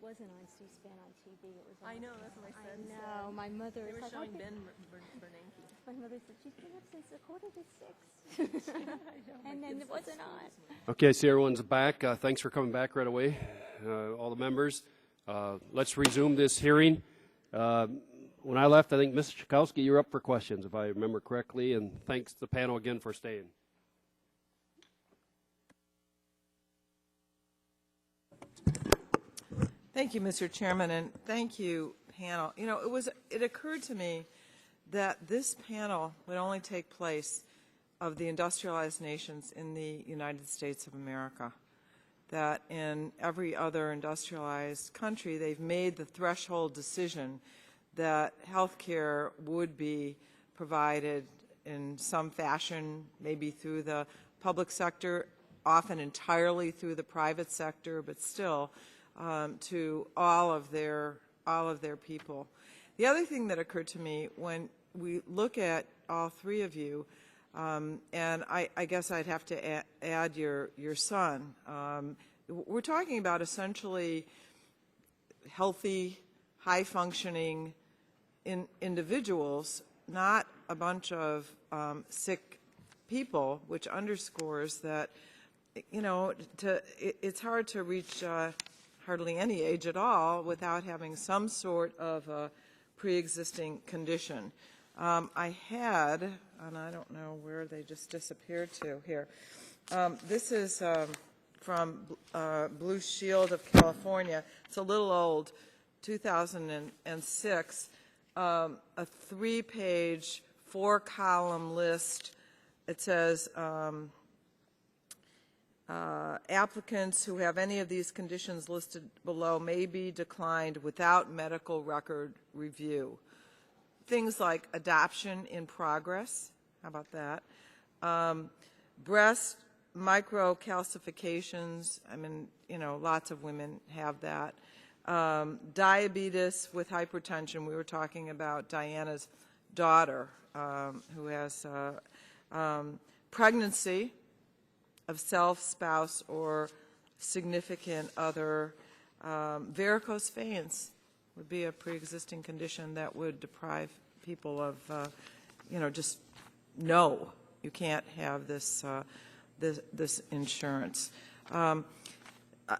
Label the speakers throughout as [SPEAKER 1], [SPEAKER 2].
[SPEAKER 1] wasn't on C-SPAN on TV. It was on
[SPEAKER 2] I know, that's what my son said.
[SPEAKER 1] I know. My mother
[SPEAKER 2] They
[SPEAKER 1] was
[SPEAKER 2] were
[SPEAKER 1] like,
[SPEAKER 2] showing Ben Bernanke.
[SPEAKER 1] my mother said, she's been up since 5:45. And then it wasn't on.
[SPEAKER 3] Okay, I see everyone's back. Thanks for coming back right away, all the members. Let's resume this hearing. When I left, I think, Mrs. Chakowski, you were up for questions, if I remember correctly, and thanks to the panel again for staying.
[SPEAKER 4] Thank you, Mr. Chairman, and thank you, panel. You know, it occurred to me that this panel would only take place of the industrialized nations in the United States of America. That in every other industrialized country, they've made the threshold decision that health care would be provided in some fashion, maybe through the public sector, often entirely through the private sector, but still to all of their people. The other thing that occurred to me when we look at all three of you, and I guess I'd have to add your son. We're talking about essentially healthy, high-functioning individuals, not a bunch of sick people, which underscores that, you know, it's hard to reach hardly any age at all without having some sort of a pre-existing condition. I had, and I don't know where they just disappeared to here. This is from Blue Shield of California. It's a little old, 2006. A 3-page, 4-column list. It says applicants who have any of these conditions listed below may be declined without medical record review. Things like adoption in progress, how about that? Breast microcalcifications, I mean, you know, lots of women have that. Diabetes with hypertension, we were talking about Diana's daughter who has pregnancy of self, spouse, or significant other. Varicose veins would be a pre-existing condition that would deprive people of, you know, just no, you can't have this this insurance.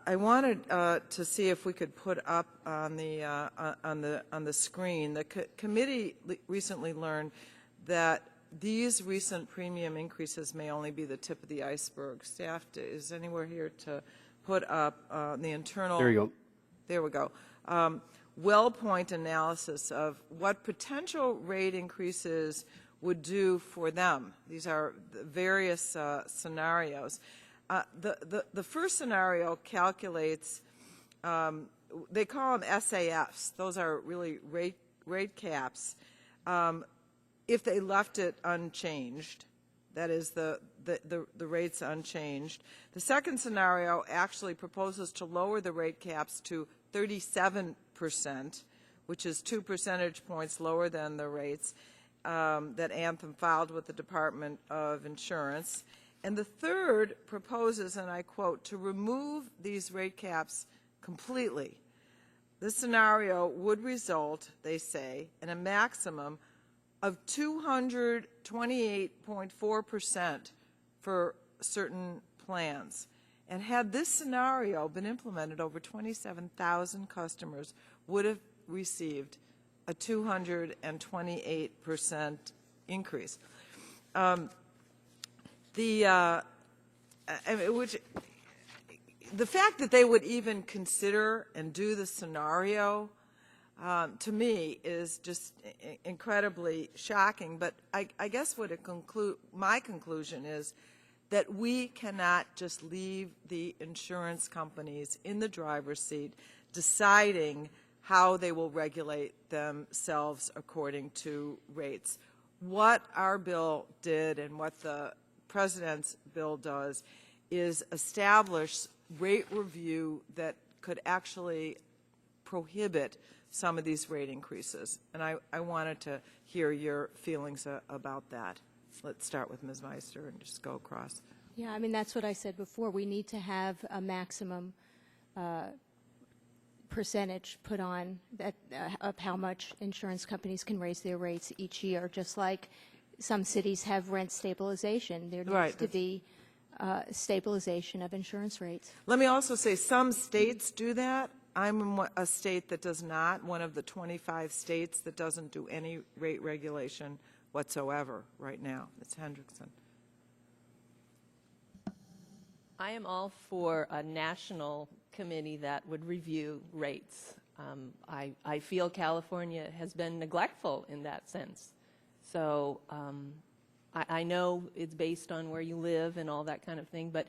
[SPEAKER 4] I wanted to see if we could put up on the screen. The committee recently learned that these recent premium increases may only be the tip of the iceberg. Staff, is anywhere here to put up the internal?
[SPEAKER 3] There you go.
[SPEAKER 4] There we go. Well-point analysis of what potential rate increases would do for them. These are the various scenarios. The first scenario calculates, they call them SAFs. Those are really rate caps. If they left it unchanged, that is the rates unchanged. The second scenario actually proposes to lower the rate caps to 37%, which is 2 percentage points lower than the rates that Anthem filed with the Department of Insurance. And the third proposes, and I quote, to remove these rate caps completely. This scenario would result, they say, in a maximum of 228.4% for certain plans. And had this scenario been implemented, over 27,000 customers would have received a 228% increase. The fact that they would even consider and do the scenario, to me, is just incredibly shocking. But I guess what my conclusion is that we cannot just leave the insurance companies in the driver's seat deciding how they will regulate themselves according to rates. What our bill did and what the President's bill does is establish rate review that could actually prohibit some of these rate increases. And I wanted to hear your feelings about that. Let's start with Ms. Meister and just go across.
[SPEAKER 1] Yeah, I mean, that's what I said before. We need to have a maximum percentage put on that of how much insurance companies can raise their rates each year, just like some cities have rent stabilization. There needs to be stabilization of insurance rates.
[SPEAKER 4] Let me also say some states do that. I'm in a state that does not, one of the 25 states that doesn't do any rate regulation whatsoever right now. Ms. Hendrickson.
[SPEAKER 2] I am all for a national committee that would review rates. I feel California has been neglectful in that sense. So I know it's based on where you live and all that kind of thing, but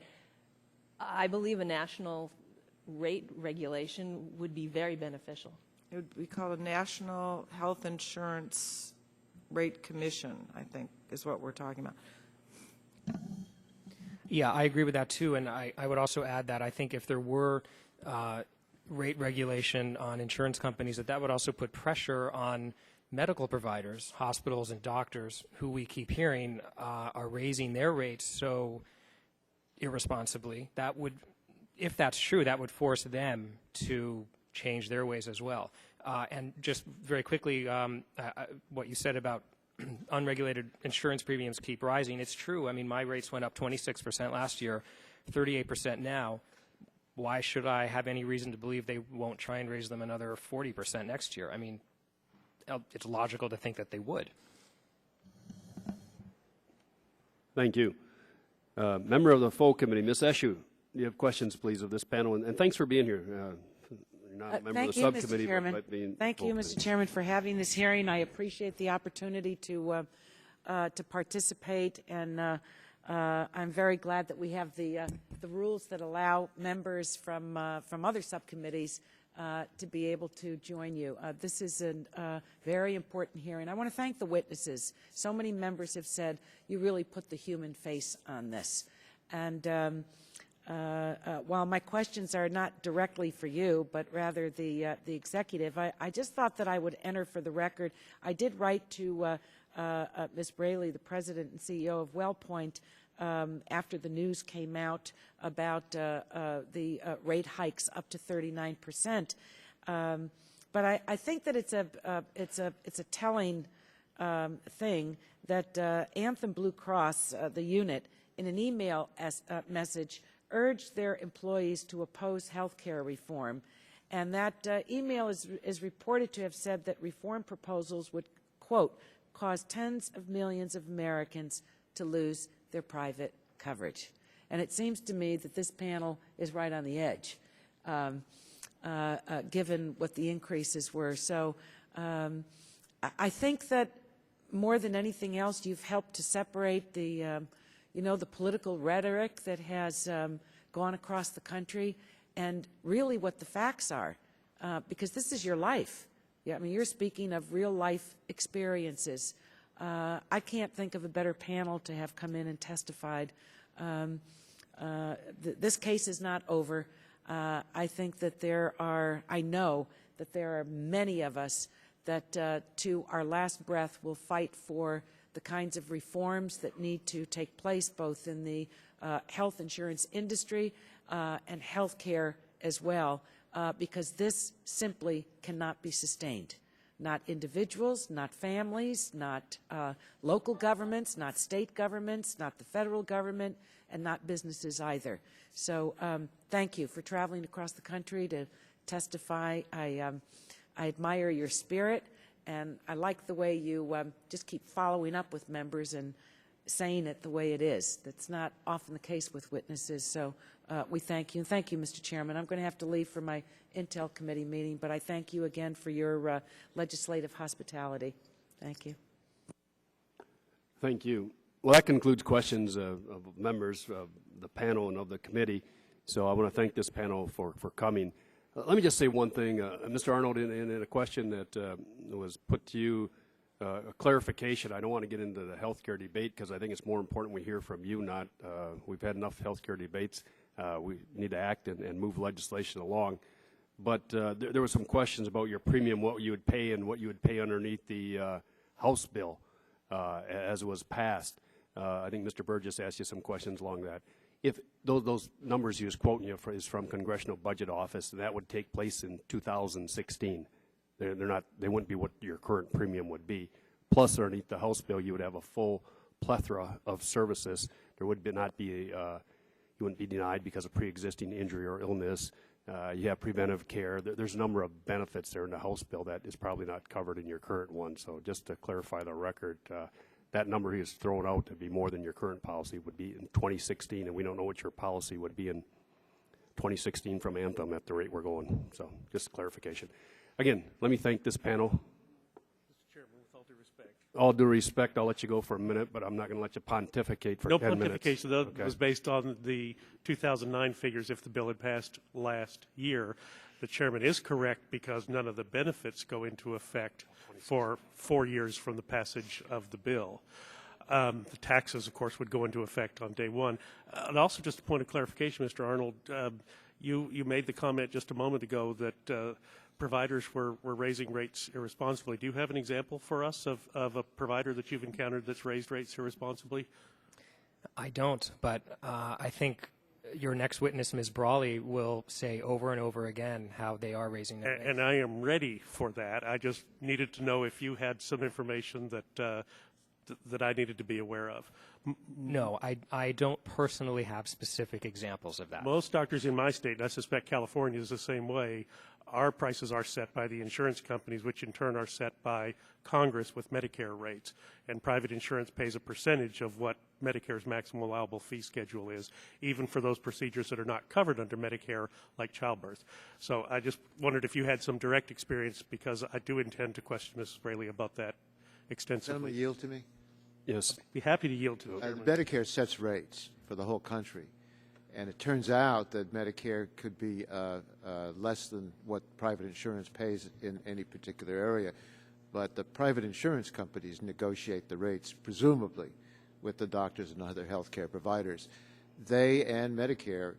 [SPEAKER 2] I believe a national rate regulation would be very beneficial.
[SPEAKER 4] It would be called a National Health Insurance Rate Commission, I think, is what we're talking about.
[SPEAKER 5] Yeah, I agree with that too, and I would also add that I think if there were rate regulation on insurance companies, that would also put pressure on medical providers, hospitals and doctors, who we keep hearing are raising their rates so irresponsibly. That would, if that's true, that would force them to change their ways as well. And just very quickly, what you said about unregulated insurance premiums keep rising. It's true. I mean, my rates went up 26% last year, 38% now. Why should I have any reason to believe they won't try and raise them another 40% next year? I mean, it's logical to think that they would.
[SPEAKER 3] Thank you. Member of the full committee, Ms. Eshoo, you have questions, please, of this panel, and thanks for being here. You're not a member of the subcommittee, but being
[SPEAKER 6] Thank you, Mr. Chairman, for having this hearing. I appreciate the opportunity to participate, and I'm very glad that we have the rules that allow members from other subcommittees to be able to join you. This is a very important hearing. I want to thank the witnesses. So many members have said you really put the human face on this. And while my questions are not directly for you, but rather the executive, I just thought that I would enter for the record. I did write to Ms. Braley, the president and CEO of WellPoint, after the news came out about the rate hikes up to 39%. But I think that it's a telling thing that Anthem Blue Cross, the unit, in an email message, urged their employees to oppose health care reform. And that email is reported to have said that reform proposals would, quote, cause tens of millions of Americans to lose their private coverage. And it seems to me that this panel is right on the edge, given what the increases were. So I think that more than anything else, you've helped to separate the the political rhetoric that has gone across the country and really what the facts are, because this is your life. Yeah, I mean, you're speaking of real life experiences. I can't think of a better panel to have come in and testified. This case is not over. I think that I know that there are many of us that to our last breath will fight for the kinds of reforms that need to take place both in the health insurance industry and health care as well, because this simply cannot be sustained. Not individuals, not families, not local governments, not state governments, not the federal government, and not businesses either. So thank you for traveling across the country to testify. I admire your spirit, and I like the way you just keep following up with members and saying it the way it is. That's not often the case with witnesses. So we thank you. And thank you, Mr. Chairman. I'm going to have to leave for my Intel Committee meeting, but I thank you again for your legislative hospitality. Thank you.
[SPEAKER 3] Thank you. Well, that concludes questions of members of the panel and of the committee. So I want to thank this panel for coming. Let me just say one thing. Mr. Arnold, in a question that was put to you, a clarification. I don't want to get into the healthcare debate because I think it's more important we hear from you, not we've had enough healthcare debates. We need to act and move legislation along. But there were some questions about your premium, what you would pay and what you would pay underneath the House bill as it was passed. I think Mr. Burgess asked you some questions along that. if those numbers he was quoting you is from Congressional Budget Office, and that would take place in 2016. They're not, they wouldn't be what your current premium would be. Plus, underneath the House bill, you would have a full plethora of services. There would not be you wouldn't be denied because of pre-existing injury or illness. You have preventive care. There's a number of benefits there in the House bill that is probably not covered in your current one. So just to clarify the record, that number he is thrown out to be more than your current policy would be in 2016, and we don't know what your policy would be in 2016 from Anthem at the rate we're going. So just clarification. Again, let me thank this panel.
[SPEAKER 7] Mr. Chairman, with all due respect.
[SPEAKER 3] All due respect, I'll let you go for a minute, but I'm not going to let you pontificate for 10 minutes.
[SPEAKER 7] No pontification. That
[SPEAKER 3] Okay.
[SPEAKER 7] was based on the 2009 figures if the bill had passed last year. The chairman is correct because none of the benefits go into effect for 4 years from the passage of the bill. The taxes, of course, would go into effect on day one. And also, just a point of clarification, Mr. Arnold, you made the comment just a moment ago that providers were raising rates irresponsibly. Do you have an example for us of a provider that you've encountered that's raised rates irresponsibly?
[SPEAKER 5] I don't, but I think your next witness, Ms. Brawley, will say over and over again how they are raising their rates.
[SPEAKER 7] And I am ready for that. I just needed to know if you had some information that that I needed to be aware of.
[SPEAKER 5] No, I don't personally have specific examples of that.
[SPEAKER 7] Most doctors in my state, and I suspect California is the same way, our prices are set by the insurance companies, which in turn are set by Congress with Medicare rates. And private insurance pays a percentage of what Medicare's maximum allowable fee schedule is, even for those procedures that are not covered under Medicare, like childbirth. So I just wondered if you had some direct experience, because I do intend to question Mrs. Braley about that extensively.
[SPEAKER 8] Gentlemen, yield to me.
[SPEAKER 3] Yes.
[SPEAKER 7] I'd be happy to yield to it.
[SPEAKER 8] Medicare sets rates for the whole country, and it turns out that Medicare could be less than what private insurance pays in any particular area, but the private insurance companies negotiate the rates, presumably, with the doctors and other health care providers. They and Medicare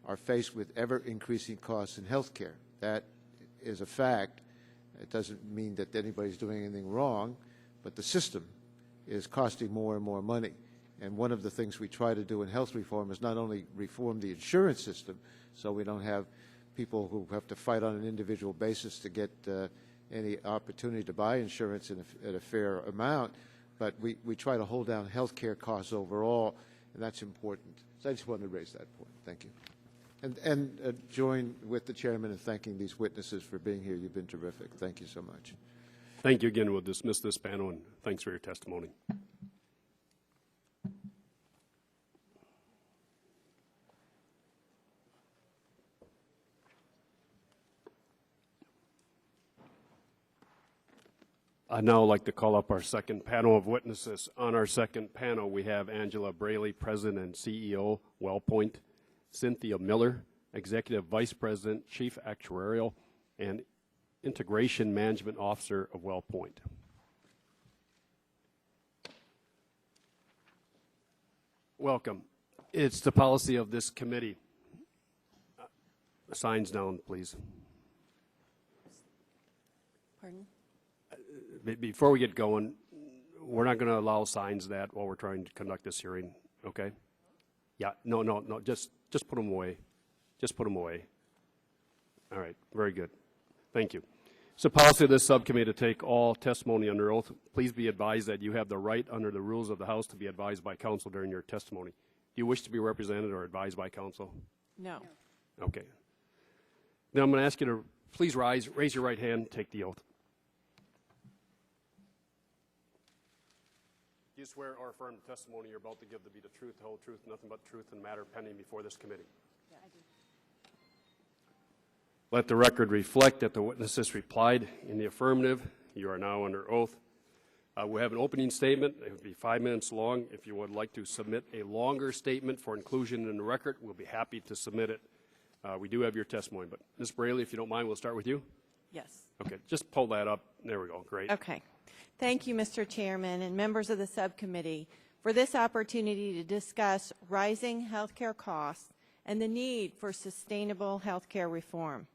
[SPEAKER 8] are faced with ever-increasing costs in health care. That is a fact. It doesn't mean that anybody's doing anything wrong, but the system is costing more and more money. And one of the things we try to do in health reform is not only reform the insurance system so we don't have people who have to fight on an individual basis to get any opportunity to buy insurance at a fair amount, but we try to hold down health care costs overall, and that's important. So I just wanted to raise that point. Thank you. And join with the chairman in thanking these witnesses for being here. You've been terrific. Thank you so much.
[SPEAKER 3] Thank you again. We'll dismiss this panel, and thanks for your testimony. I'd now like to call up our second panel of witnesses. On our second panel, we have Angela Braley, President and CEO, WellPoint, Cynthia Miller, Executive Vice President, Chief Actuarial, and Integration Management Officer of WellPoint. Welcome. It's the policy of this committee. Signs down, please.
[SPEAKER 2] Pardon?
[SPEAKER 3] Before we get going, we're not going to allow signs that while we're trying to conduct this hearing, okay? Yeah, no, just put them away. Just put them away. All right, very good. Thank you. It's the policy of this subcommittee to take all testimony under oath. Please be advised that you have the right under the rules of the House to be advised by counsel during your testimony. Do you wish to be represented or advised by counsel?
[SPEAKER 2] No.
[SPEAKER 3] Okay. Then I'm going to ask you to please raise your right hand, take the oath. Do you swear or affirm the testimony you're about to give to be the truth, the whole truth, nothing but the truth in the matter pending before this committee?
[SPEAKER 2] Yeah, I do.
[SPEAKER 3] Let the record reflect that the witnesses replied in the affirmative. You are now under oath. We have an opening statement. It will be 5 minutes long. If you would like to submit a longer statement for inclusion in the record, we'll be happy to submit it. We do have your testimony. But Ms. Braley, if you don't mind, we'll start with you.
[SPEAKER 9] Yes.
[SPEAKER 3] Okay, just pull that up. There we go. Great.
[SPEAKER 9] Okay. Thank you, Mr. Chairman and members of the subcommittee, for this opportunity to discuss rising health care costs and the need for sustainable health care reform.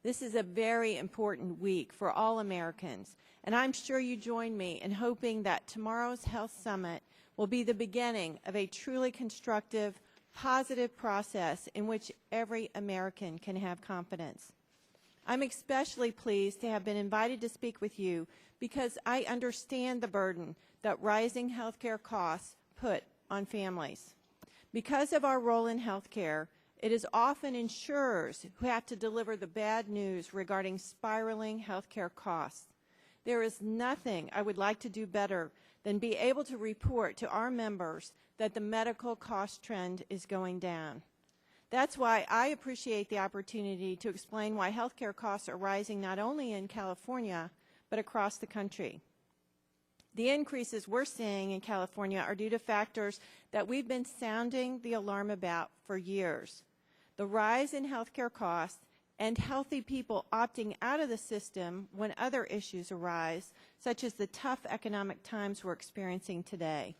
[SPEAKER 9] This is a very important week for all Americans, and I'm sure you join me in hoping that tomorrow's Health Summit will be the beginning of a truly constructive, positive process in which every American can have confidence. I'm especially pleased to have been invited to speak with you because I understand the burden that rising healthcare costs put on families. Because of our role in healthcare, it is often insurers who have to deliver the bad news regarding spiraling healthcare costs. There is nothing I would like to do better than be able to report to our members that the medical cost trend is going down. That's why I appreciate the opportunity to explain why healthcare costs are rising not only in California, but across the country. The increases we're seeing in California are due to factors that we've been sounding the alarm about for years. The rise in healthcare costs and healthy people opting out of the system when other issues arise, such as the tough economic times we're experiencing today.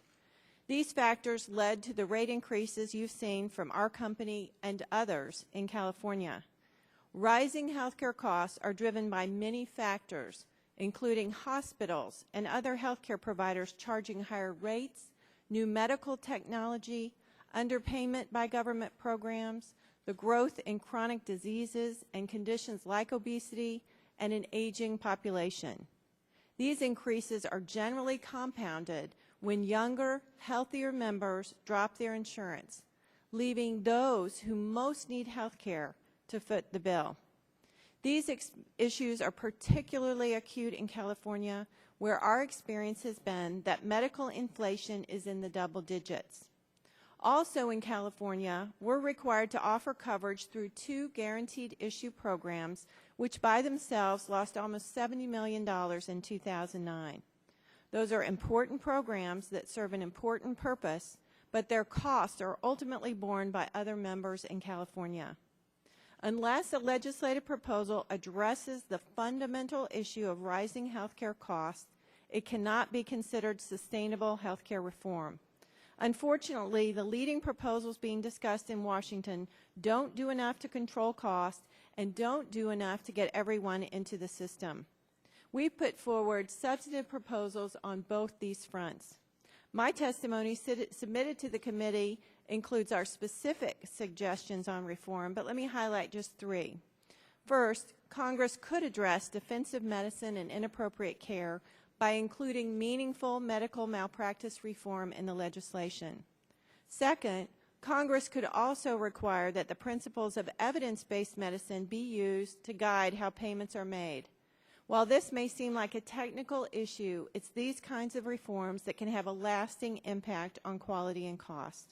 [SPEAKER 9] These factors led to the rate increases you've seen from our company and others in California. Rising healthcare costs are driven by many factors, including hospitals and other healthcare providers charging higher rates, new medical technology, underpayment by government programs, the growth in chronic diseases and conditions like obesity, and an aging population. These increases are generally compounded when younger, healthier members drop their insurance, leaving those who most need health care to foot the bill. These issues are particularly acute in California, where our experience has been that medical inflation is in the double digits. Also in California, we're required to offer coverage through 2 guaranteed issue programs, which by themselves lost almost $70 million in 2009. Those are important programs that serve an important purpose, but their costs are ultimately borne by other members in California. Unless a legislative proposal addresses the fundamental issue of rising health care costs, it cannot be considered sustainable health care reform. Unfortunately, the leading proposals being discussed in Washington don't do enough to control costs and don't do enough to get everyone into the system. We've put forward substantive proposals on both these fronts. My testimony submitted to the committee includes our specific suggestions on reform, but let me highlight just 3. First, Congress could address defensive medicine and inappropriate care by including meaningful medical malpractice reform in the legislation. Second, Congress could also require that the principles of evidence-based medicine be used to guide how payments are made. While this may seem like a technical issue, it's these kinds of reforms that can have a lasting impact on quality and cost.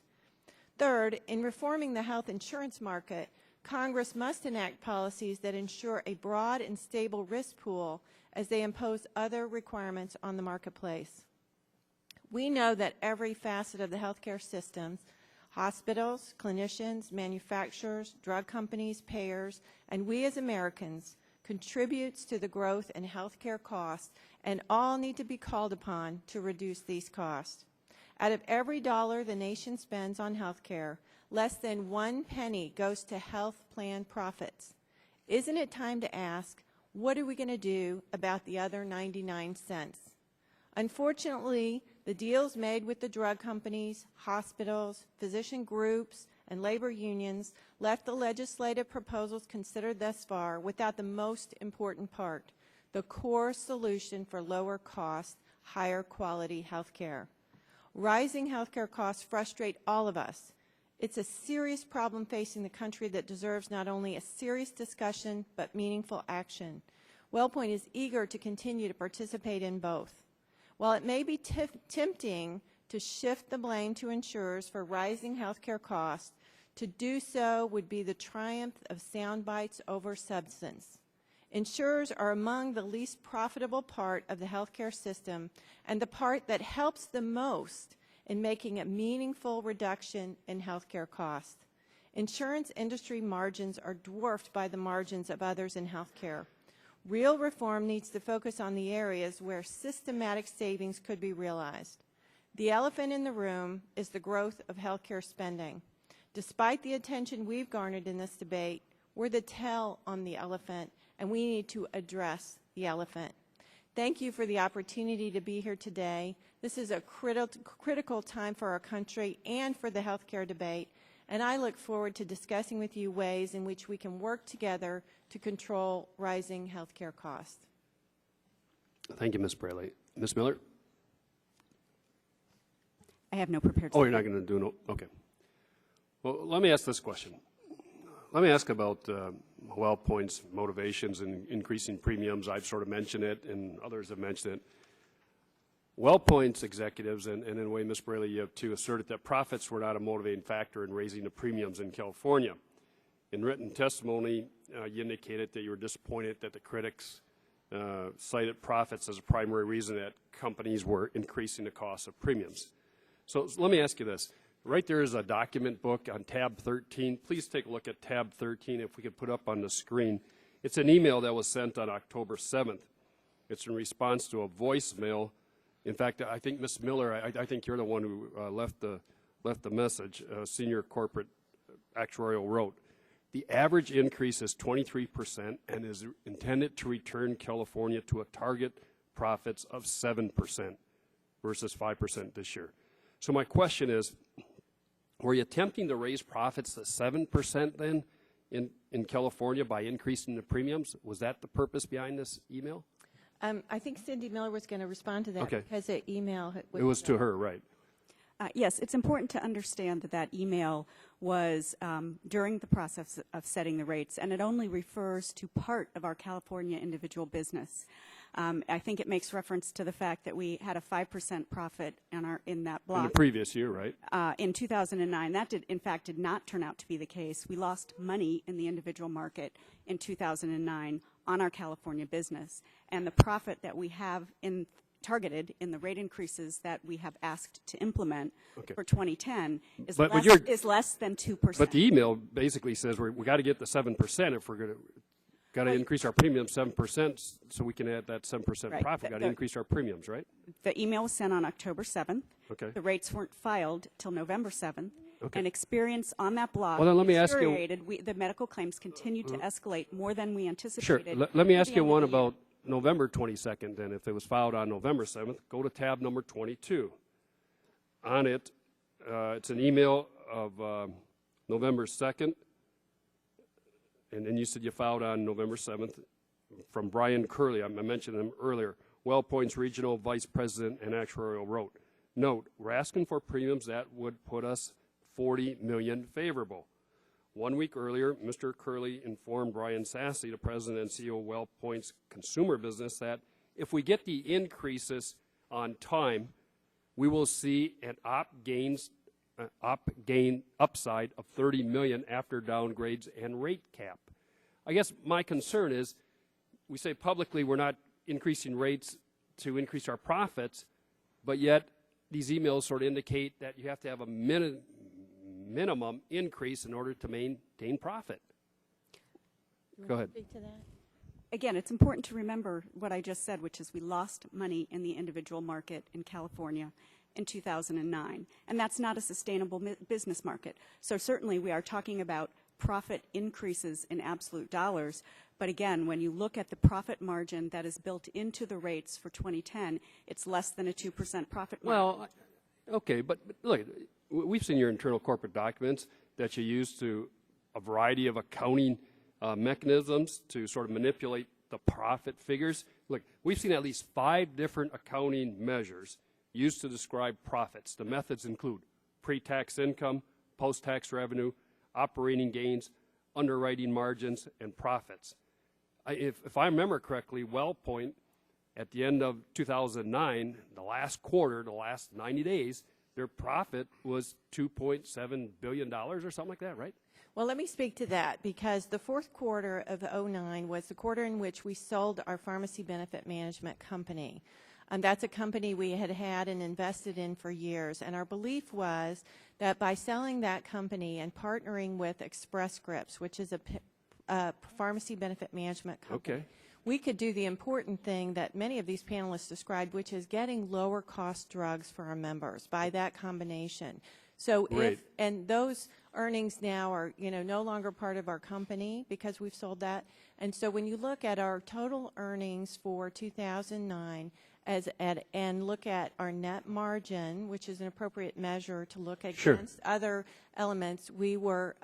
[SPEAKER 9] Third, in reforming the health insurance market, Congress must enact policies that ensure a broad and stable risk pool as they impose other requirements on the marketplace. We know that every facet of the healthcare systems, hospitals, clinicians, manufacturers, drug companies, payers, and we as Americans contributes to the growth in healthcare costs, and all need to be called upon to reduce these costs. Out of every dollar the nation spends on healthcare, less than 1 penny goes to health plan profits. Isn't it time to ask, what are we going to do about the other 99 cents? Unfortunately, the deals made with the drug companies, hospitals, physician groups, and labor unions left the legislative proposals considered thus far without the most important part, the core solution for lower cost, higher quality health care. Rising health care costs frustrate all of us. It's a serious problem facing the country that deserves not only a serious discussion, but meaningful action. WellPoint is eager to continue to participate in both. While it may be tempting to shift the blame to insurers for rising health care costs, to do so would be the triumph of sound bites over substance. Insurers are among the least profitable part of the healthcare system and the part that helps the most in making a meaningful reduction in healthcare costs. Insurance industry margins are dwarfed by the margins of others in healthcare. Real reform needs to focus on the areas where systematic savings could be realized. The elephant in the room is the growth of healthcare spending. Despite the attention we've garnered in this debate, we're the tail on the elephant, and we need to address the elephant. Thank you for the opportunity to be here today. This is a critical time for our country and for the healthcare debate, and I look forward to discussing with you ways in which we can work together to control rising health care costs.
[SPEAKER 3] Thank you, Ms. Braley. Ms. Miller?
[SPEAKER 10] I have no prepared
[SPEAKER 3] Oh, you're not going to do no? Okay. Well, let me ask this question. Let me ask about WellPoint's motivations in increasing premiums. I've sort of mentioned it, and others have mentioned it. WellPoint's executives, and in a way, Ms. Braley, you have too, asserted that profits were not a motivating factor in raising the premiums in California. In written testimony, you indicated that you were disappointed that the critics cited profits as a primary reason that companies were increasing the cost of premiums. So let me ask you this. Right there is a document book on tab 13. Please take a look at tab 13 if we could put up on the screen. It's an email that was sent on October 7th. It's in response to a voicemail. In fact, I think Ms. Miller, I think you're the one who left the message. Senior corporate actuarial wrote, the average increase is 23% and is intended to return California to a target profits of 7% versus 5% this year. So my question is, were you attempting to raise profits to 7% then in California by increasing the premiums? Was that the purpose behind this email?
[SPEAKER 9] I think Cindy Miller was going to respond to that
[SPEAKER 3] Okay.
[SPEAKER 9] because the email
[SPEAKER 3] It was to her, right?
[SPEAKER 10] Yes, it's important to understand that that email was during the process of setting the rates, and it only refers to part of our California individual business. I think it makes reference to the fact that we had a 5% profit in that block.
[SPEAKER 3] In the previous year, right?
[SPEAKER 10] In 2009. That in fact did not turn out to be the case. We lost money in the individual market in 2009 on our California business, and the profit that we have targeted in the rate increases that we have asked to implement for 2010 is less than 2%.
[SPEAKER 3] But the email basically says we got to get the 7% if we're going to got to increase our premiums 7%, so we can add that 7%
[SPEAKER 10] Right.
[SPEAKER 3] profit. Got to increase our premiums, right?
[SPEAKER 10] The email was sent on October 7th.
[SPEAKER 3] Okay.
[SPEAKER 10] The rates weren't filed till November 7th.
[SPEAKER 3] Okay.
[SPEAKER 10] And experience on that block
[SPEAKER 3] Well, then let me ask you-
[SPEAKER 10] deteriorated. The medical claims continued to escalate more than we
[SPEAKER 3] Sure.
[SPEAKER 10] anticipated.
[SPEAKER 3] Let me
[SPEAKER 10] through
[SPEAKER 3] ask
[SPEAKER 10] the
[SPEAKER 3] you
[SPEAKER 10] end of
[SPEAKER 3] one
[SPEAKER 10] the year.
[SPEAKER 3] about November 22nd, then. If it was filed on November 7th, go to tab number 22. On it, it's an email of November 2nd, and then you said you filed on November 7th from Brian Curley. I mentioned him earlier. WellPoint's Regional Vice President and Actuarial wrote, note, we're asking for premiums that would put us $40 million favorable. 1 week earlier, Mr. Curley informed Brian Sassy, the president and CEO of WellPoint's consumer business, that if we get the increases on time, we will see an upside of $30 million after downgrades and rate cap. I guess my concern is we say publicly we're not increasing rates to increase our profits, but yet these emails sort of indicate that you have to have a minimum increase in order to maintain profit. Go ahead.
[SPEAKER 9] Speak to that.
[SPEAKER 10] Again, it's important to remember what I just said, which is we lost money in the individual market in California in 2009, and that's not a sustainable business market. So certainly we are talking about profit increases in absolute dollars, but again, when you look at the profit margin that is built into the rates for 2010, it's less than a 2% profit margin.
[SPEAKER 3] Well, okay, but look, we've seen your internal corporate documents that you use to a variety of accounting mechanisms to sort of manipulate the profit figures. Look, we've seen at least 5 different accounting measures used to describe profits. The methods include pre-tax income, post-tax revenue, operating gains, underwriting margins, and profits. If I remember correctly, WellPoint, at the end of 2009, the last quarter, the last 90 days, their profit was $2.7 billion or something like that, right?
[SPEAKER 9] Well, let me speak to that because the fourth quarter of 2009 was the quarter in which we sold our pharmacy benefit management company. And that's a company we had and invested in for years. And our belief was that by selling that company and partnering with Express Scripts, which is a pharmacy benefit management company, we could do the important thing that many of these panelists described, which is getting lower cost drugs for our members by that combination. So and those earnings now are, no longer part of our company because we've sold that. And so when you look at our total earnings for 2009 and look at our net margin, which is an appropriate measure to look
[SPEAKER 3] Sure.
[SPEAKER 9] against other elements, we were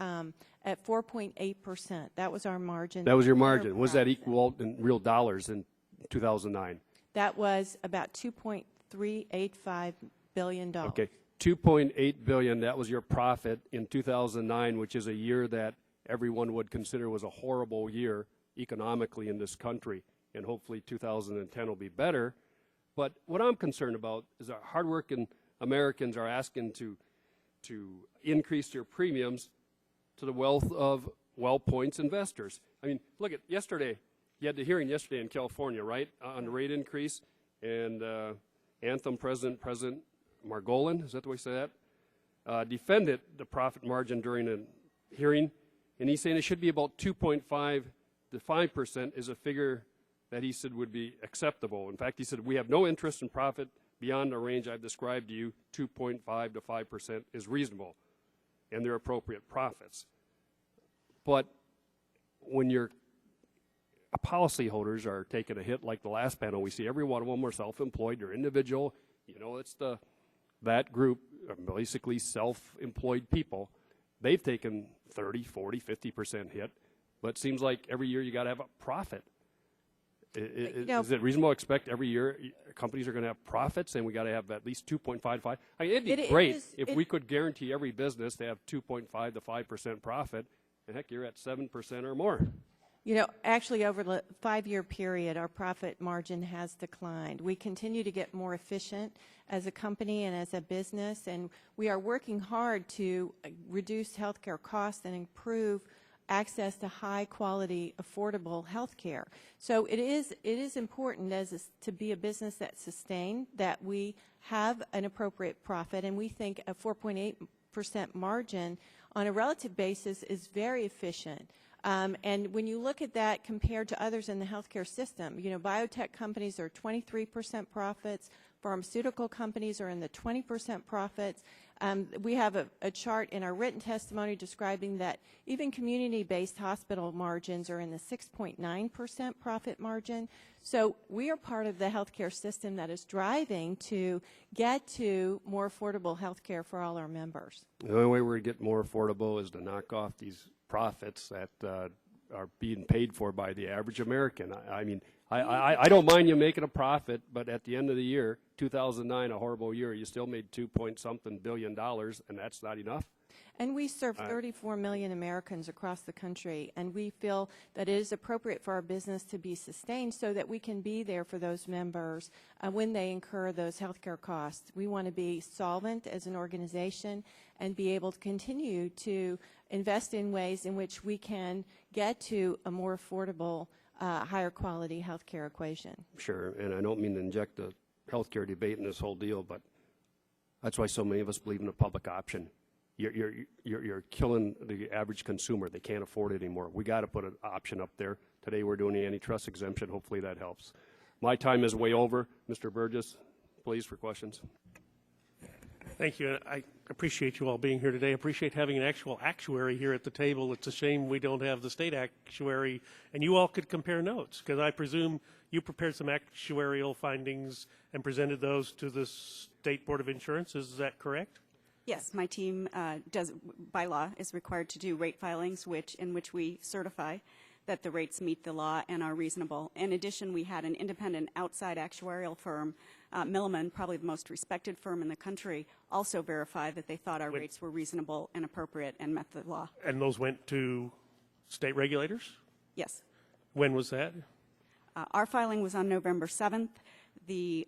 [SPEAKER 9] at 4.8%. That was our margin.
[SPEAKER 3] That was your
[SPEAKER 9] We were
[SPEAKER 3] margin. Was that
[SPEAKER 9] proud of
[SPEAKER 3] equal in real dollars in 2009?
[SPEAKER 9] That was about $2.385 billion.
[SPEAKER 3] Okay, 2.8 billion. That was your profit in 2009, which is a year that everyone would consider was a horrible year economically in this country. And hopefully 2010 will be better. But what I'm concerned about is our hardworking Americans are asking to increase their premiums to the wealth of WellPoint's investors. I mean, look at yesterday. You had the hearing yesterday in California, right, on the rate increase. And Anthem President Margolin, is that the way you say that, defended the profit margin during a hearing. And he's saying it should be about 2.5 to 5% is a figure that he said would be acceptable. In fact, he said, we have no interest in profit beyond the range I've described to you. 2.5 to 5% is reasonable, and they're appropriate profits. But when your policyholders are taking a hit like the last panel, we see every one of them are self-employed, they're individual. You know, it's that group are basically self-employed people. They've taken 30, 40, 50% hit, but it seems like every year you got to have a profit. Is it reasonable to expect every year companies are going to have profits and we got to have at least 2.55? I mean, it'd be great if we could guarantee every business to have 2.5 to 5% profit, and heck, you're at 7% or more.
[SPEAKER 9] You know, actually, over the 5-year period, our profit margin has declined. We continue to get more efficient as a company and as a business, and we are working hard to reduce healthcare costs and improve access to high-quality, affordable health care. So it is important to be a business that's sustained, that we have an appropriate profit, and we think a 4.8% margin on a relative basis is very efficient. And when you look at that compared to others in the healthcare system, you know, biotech companies are 23% profits, pharmaceutical companies are in the 20% profits. We have a chart in our written testimony describing that even community-based hospital margins are in the 6.9% profit margin. So we are part of the healthcare system that is driving to get to more affordable healthcare for all our members.
[SPEAKER 3] The only way we're going to get more affordable is to knock off these profits that are being paid for by the average American. I mean, I don't mind you making a profit, but at the end of the year, 2009, a horrible year, you still made $2-something billion, and that's not enough.
[SPEAKER 9] And we serve 34 million Americans across the country, and we feel that it is appropriate for our business to be sustained so that we can be there for those members when they incur those health care costs. We want to be solvent as an organization and be able to continue to invest in ways in which we can get to a more affordable, higher quality health care equation.
[SPEAKER 3] Sure, and I don't mean to inject a health care debate in this whole deal, but that's why so many of us believe in a public option. You're killing the average consumer. They can't afford it anymore. We got to put an option up there. Today we're doing the antitrust exemption. Hopefully that helps. My time is way over. Mr. Burgess, please, for questions.
[SPEAKER 7] Thank you. I appreciate you all being here today. I appreciate having an actual actuary here at the table. It's a shame we don't have the state actuary, and you all could compare notes, because I presume you prepared some actuarial findings and presented those to the State Board of Insurance. Is that correct?
[SPEAKER 10] Yes, my team does, by law, is required to do rate filings in which we certify that the rates meet the law and are reasonable. In addition, we had an independent outside actuarial firm, Milliman, probably the most respected firm in the country, also verify that they thought our rates were reasonable and appropriate and met the law.
[SPEAKER 7] And those went to state regulators?
[SPEAKER 10] Yes.
[SPEAKER 7] When was that?
[SPEAKER 10] Our filing was on November 7th. The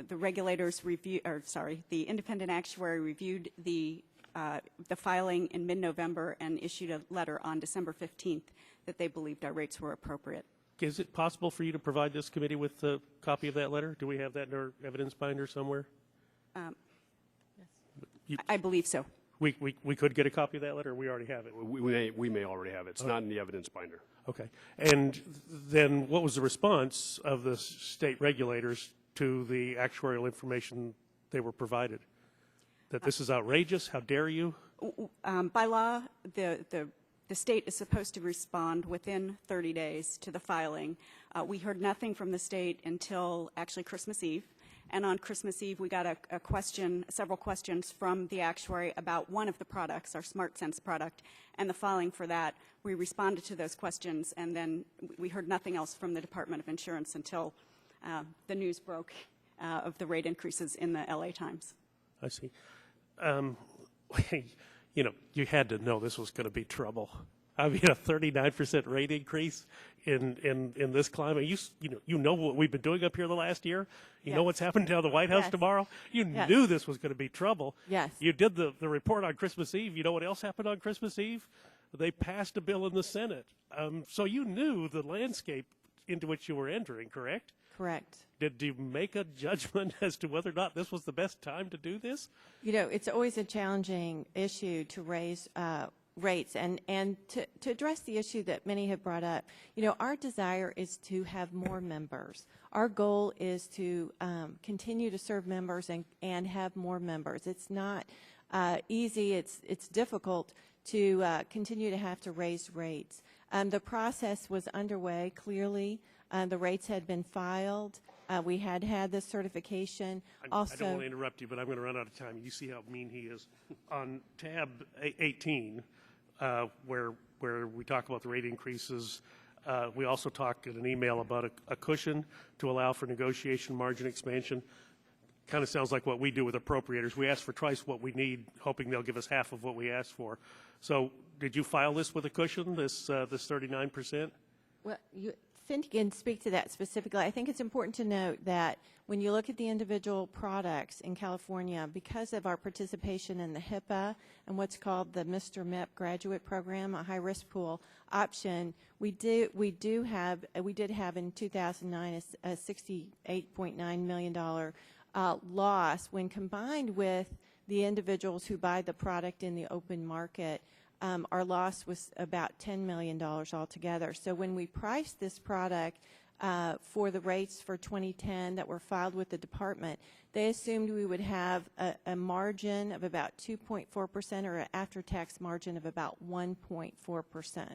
[SPEAKER 10] regulators the independent actuary reviewed the filing in mid-November and issued a letter on December 15th that they believed our rates were appropriate.
[SPEAKER 7] Is it possible for you to provide this committee with a copy of that letter? Do we have that in our evidence binder somewhere?
[SPEAKER 10] I believe so.
[SPEAKER 7] We could get a copy of that letter, or we already have it?
[SPEAKER 3] We may already have it. It's not in the evidence binder.
[SPEAKER 7] Okay. And then what was the response of the state regulators to the actuarial information they were provided? That this is outrageous? How dare you?
[SPEAKER 10] By law, the the state is supposed to respond within 30 days to the filing. We heard nothing from the state until actually Christmas Eve. And on Christmas Eve, we got a question, several questions from the actuary about one of the products, our SmartSense product, and the filing for that. We responded to those questions, and then we heard nothing else from the Department of Insurance until the news broke of the rate increases in the LA Times.
[SPEAKER 7] I see. You know, you had to know this was going to be trouble. I mean, a 39% rate increase in this climate. You know what we've been doing up here the last year. You know what's happening down the White House tomorrow. You knew this was going to be trouble.
[SPEAKER 9] Yes.
[SPEAKER 7] You did the report on Christmas Eve. You know what else happened on Christmas Eve? They passed a bill in the Senate. So you knew the landscape into which you were entering, correct?
[SPEAKER 9] Correct.
[SPEAKER 7] Did you make a judgment as to whether or not this was the best time to do this?
[SPEAKER 9] You know, it's always a challenging issue to raise rates and to address the issue that many have brought up. You know, our desire is to have more members. Our goal is to continue to serve members and have more members. It's not easy. It's difficult to continue to have to raise rates. The process was underway, clearly. The rates had been filed. We had the certification.
[SPEAKER 7] I don't want to interrupt you, but I'm going to run out of time. You see how mean he is. On tab 18, where we talk about the rate increases, we also talk in an email about a cushion to allow for negotiation margin expansion. Kind of sounds like what we do with appropriators. We ask for twice what we need, hoping they'll give us half of what we asked for. So did you file this with a cushion, this 39%?
[SPEAKER 9] Well, Cindy can speak to that specifically. I think it's important to note that when you look at the individual products in California, because of our participation in the HIPAA and what's called the Mr. MEP graduate program, a high-risk pool option, we did have in 2009 a $68.9 million loss when combined with the individuals who buy the product in the open market. Our loss was about $10 million altogether. So when we priced this product for the rates for 2010 that were filed with the department, they assumed we would have a margin of about 2.4% or an after-tax margin of about 1.4%.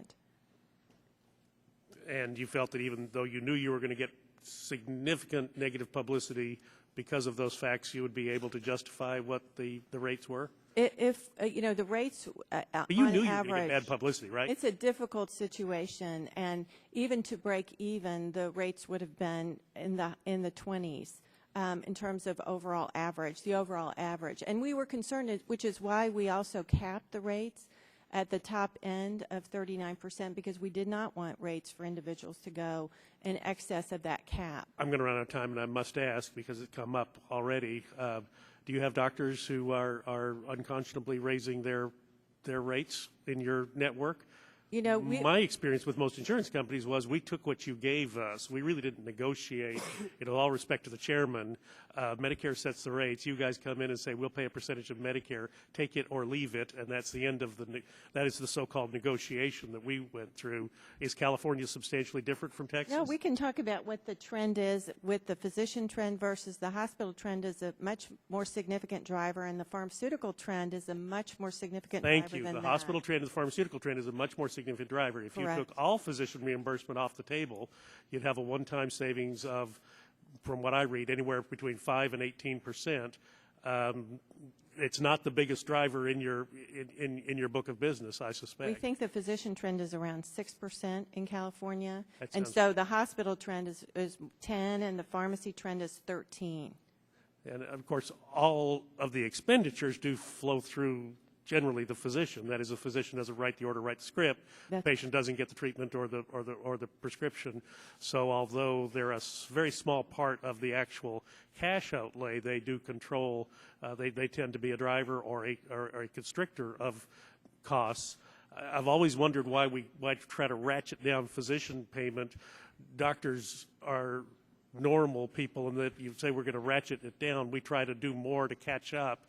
[SPEAKER 7] And you felt that even though you knew you were going to get significant negative publicity because of those facts, you would be able to justify what the rates were?
[SPEAKER 9] If you know, the rates
[SPEAKER 7] but you
[SPEAKER 9] on
[SPEAKER 7] knew
[SPEAKER 9] average,
[SPEAKER 7] you were going to get bad publicity, right?
[SPEAKER 9] It's a difficult situation, and even to break even, the rates would have been in the 20s in terms of overall average, the overall average. And we were concerned, which is why we also capped the rates at the top end of 39%, because we did not want rates for individuals to go in excess of that cap.
[SPEAKER 7] I'm going to run out of time, and I must ask, because it's come up already, do you have doctors who are unconscionably raising their rates in your network?
[SPEAKER 9] You know,
[SPEAKER 7] my experience with most insurance companies was we took what you gave us. We really didn't negotiate. In all respect to the chairman, Medicare sets the rates. You guys come in and say, we'll pay a percentage of Medicare, take it or leave it, and that's the end of that is the so-called negotiation that we went through. Is California substantially different from Texas?
[SPEAKER 9] No, we can talk about what the trend is with the physician trend versus the hospital trend is a much more significant driver, and the pharmaceutical trend is a much more significant driver
[SPEAKER 7] Thank you.
[SPEAKER 9] than
[SPEAKER 7] The
[SPEAKER 9] that.
[SPEAKER 7] hospital trend and the pharmaceutical trend is a much more significant driver. If
[SPEAKER 9] Correct.
[SPEAKER 7] you took all physician reimbursement off the table, you'd have a one-time savings of, from what I read, anywhere between 5 and 18%. It's not the biggest driver in your book of business, I suspect.
[SPEAKER 9] We think the physician trend is around 6% in California,
[SPEAKER 7] That
[SPEAKER 9] and
[SPEAKER 7] sounds
[SPEAKER 9] so the hospital trend is 10, and the pharmacy trend is 13.
[SPEAKER 7] And of course, all of the expenditures do flow through generally the physician. That is, the physician doesn't write the order, write the script. The patient doesn't get the treatment or the prescription. So although they're a very small part of the actual cash outlay, they do control. They tend to be a driver or a constrictor of costs. I've always wondered why we try to ratchet down physician payment. Doctors are normal people, and that you say we're going to ratchet it down. We try to do more to catch up,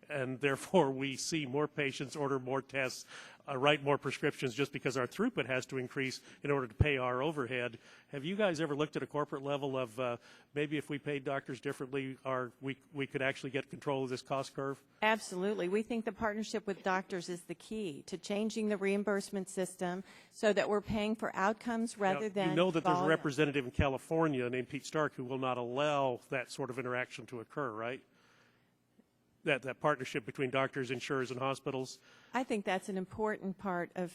[SPEAKER 7] and therefore we see more patients, order more tests, write more prescriptions just because our throughput has to increase in order to pay our overhead. Have you guys ever looked at a corporate level of maybe if we paid doctors differently, we could actually get control of this cost curve?
[SPEAKER 9] Absolutely. We think the partnership with doctors is the key to changing the reimbursement system so that we're paying for outcomes rather than
[SPEAKER 7] You know that there's a
[SPEAKER 9] volume.
[SPEAKER 7] representative in California named Pete Stark who will not allow that sort of interaction to occur, right? That partnership between doctors, insurers, and hospitals?
[SPEAKER 9] I think that's an important part of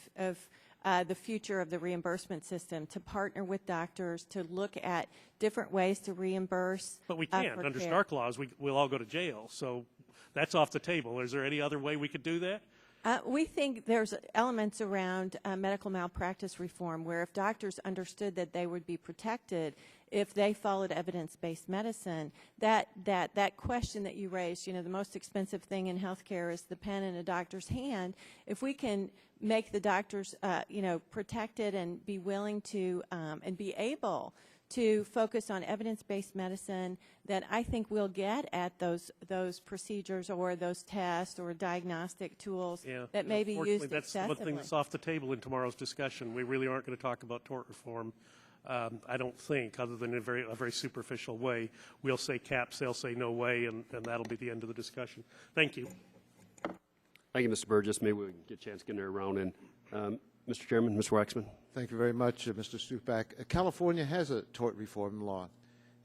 [SPEAKER 9] the future of the reimbursement system, to partner with doctors, to look at different ways to reimburse.
[SPEAKER 7] But we can't.
[SPEAKER 9] for
[SPEAKER 7] Under
[SPEAKER 9] care.
[SPEAKER 7] Stark laws, we'll all go to jail. So that's off the table. Is there any other way we could do that?
[SPEAKER 9] We think there's elements around medical malpractice reform where if doctors understood that they would be protected if they followed evidence-based medicine, that question that you raised, you know, the most expensive thing in healthcare is the pen in a doctor's hand. If we can make the doctors, protected and be willing to and be able to focus on evidence-based medicine, then I think we'll get at those procedures or those tests or diagnostic tools that may be used
[SPEAKER 7] that's
[SPEAKER 9] excessively.
[SPEAKER 7] one thing that's off the table in tomorrow's discussion. We really aren't going to talk about tort reform. I don't think, other than in a very superficial way. We'll say caps, they'll say no way, and that'll be the end of the discussion. Thank you.
[SPEAKER 3] Thank you, Mr. Burgess. Maybe we can get a chance to get there around in. Mr. Chairman, Mr. Waxman.
[SPEAKER 8] Thank you very much, Mr. Stupak. California has a tort reform law.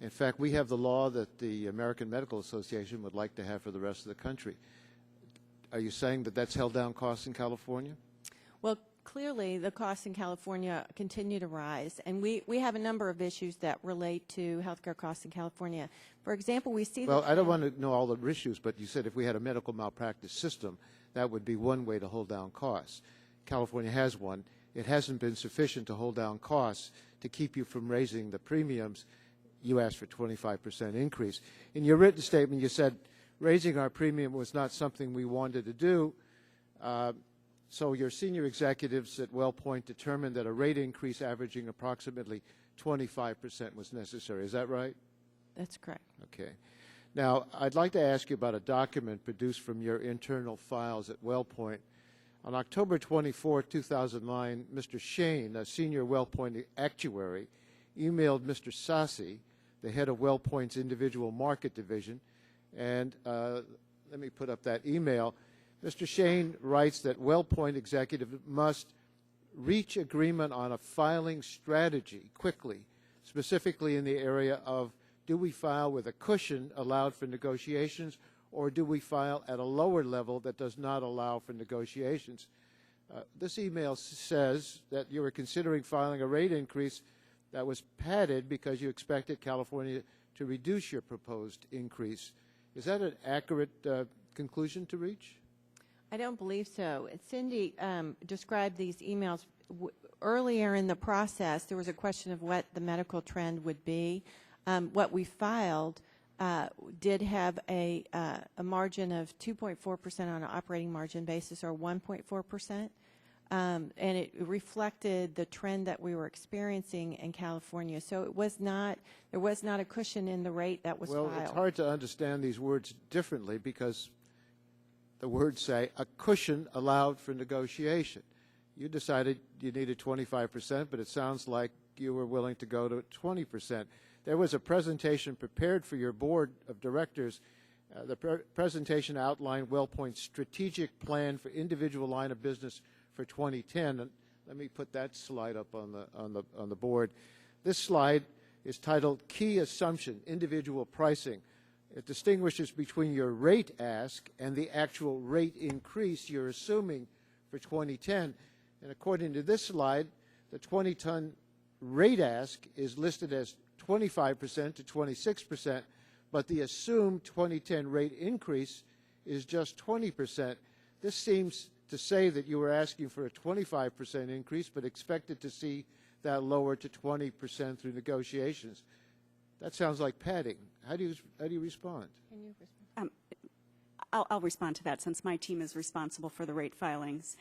[SPEAKER 8] In fact, we have the law that the American Medical Association would like to have for the rest of the country. Are you saying that that's held down costs in California?
[SPEAKER 9] Well, clearly the costs in California continue to rise, and we have a number of issues that relate to healthcare costs in California. For example, we see
[SPEAKER 8] Well, I don't want to know all the issues, but you said if we had a medical malpractice system, that would be one way to hold down costs. California has one. It hasn't been sufficient to hold down costs to keep you from raising the premiums. You asked for 25% increase. In your written statement, you said raising our premium was not something we wanted to do. So your senior executives at WellPoint determined that a rate increase averaging approximately 25% was necessary. Is that right?
[SPEAKER 9] That's correct.
[SPEAKER 8] Okay. Now, I'd like to ask you about a document produced from your internal files at WellPoint. On October 24, 2009, Mr. Shane, a senior WellPoint actuary, emailed Mr. Sassi, the head of WellPoint's individual market division, and let me put up that email. Mr. Shane writes that WellPoint executive must reach agreement on a filing strategy quickly, specifically in the area of do we file with a cushion allowed for negotiations, or do we file at a lower level that does not allow for negotiations? This email says that you were considering filing a rate increase that was padded because you expected California to reduce your proposed increase. Is that an accurate conclusion to reach?
[SPEAKER 9] I don't believe so. Cindy described these emails. Earlier in the process, there was a question of what the medical trend would be. What we filed did have a margin of 2.4% on an operating margin basis, or 1.4%, and it reflected the trend that we were experiencing in California. So it was not, there was not a cushion in the rate that was filed.
[SPEAKER 8] Well, it's hard to understand these words differently because the words say a cushion allowed for negotiation. You decided you needed 25%, but it sounds like you were willing to go to 20%. There was a presentation prepared for your board of directors. The presentation outlined WellPoint's strategic plan for individual line of business for 2010. And let me put that slide up on the board. This slide is titled Key Assumption, Individual Pricing. It distinguishes between your rate ask and the actual rate increase you're assuming for 2010. And according to this slide, the 2010 rate ask is listed as 25% to 26%, but the assumed 2010 rate increase is just 20%. This seems to say that you were asking for a 25% increase, but expected to see that lower to 20% through negotiations. That sounds like padding. How do you respond?
[SPEAKER 9] Can you respond?
[SPEAKER 10] I'll respond to that since my team is responsible for the rate filings.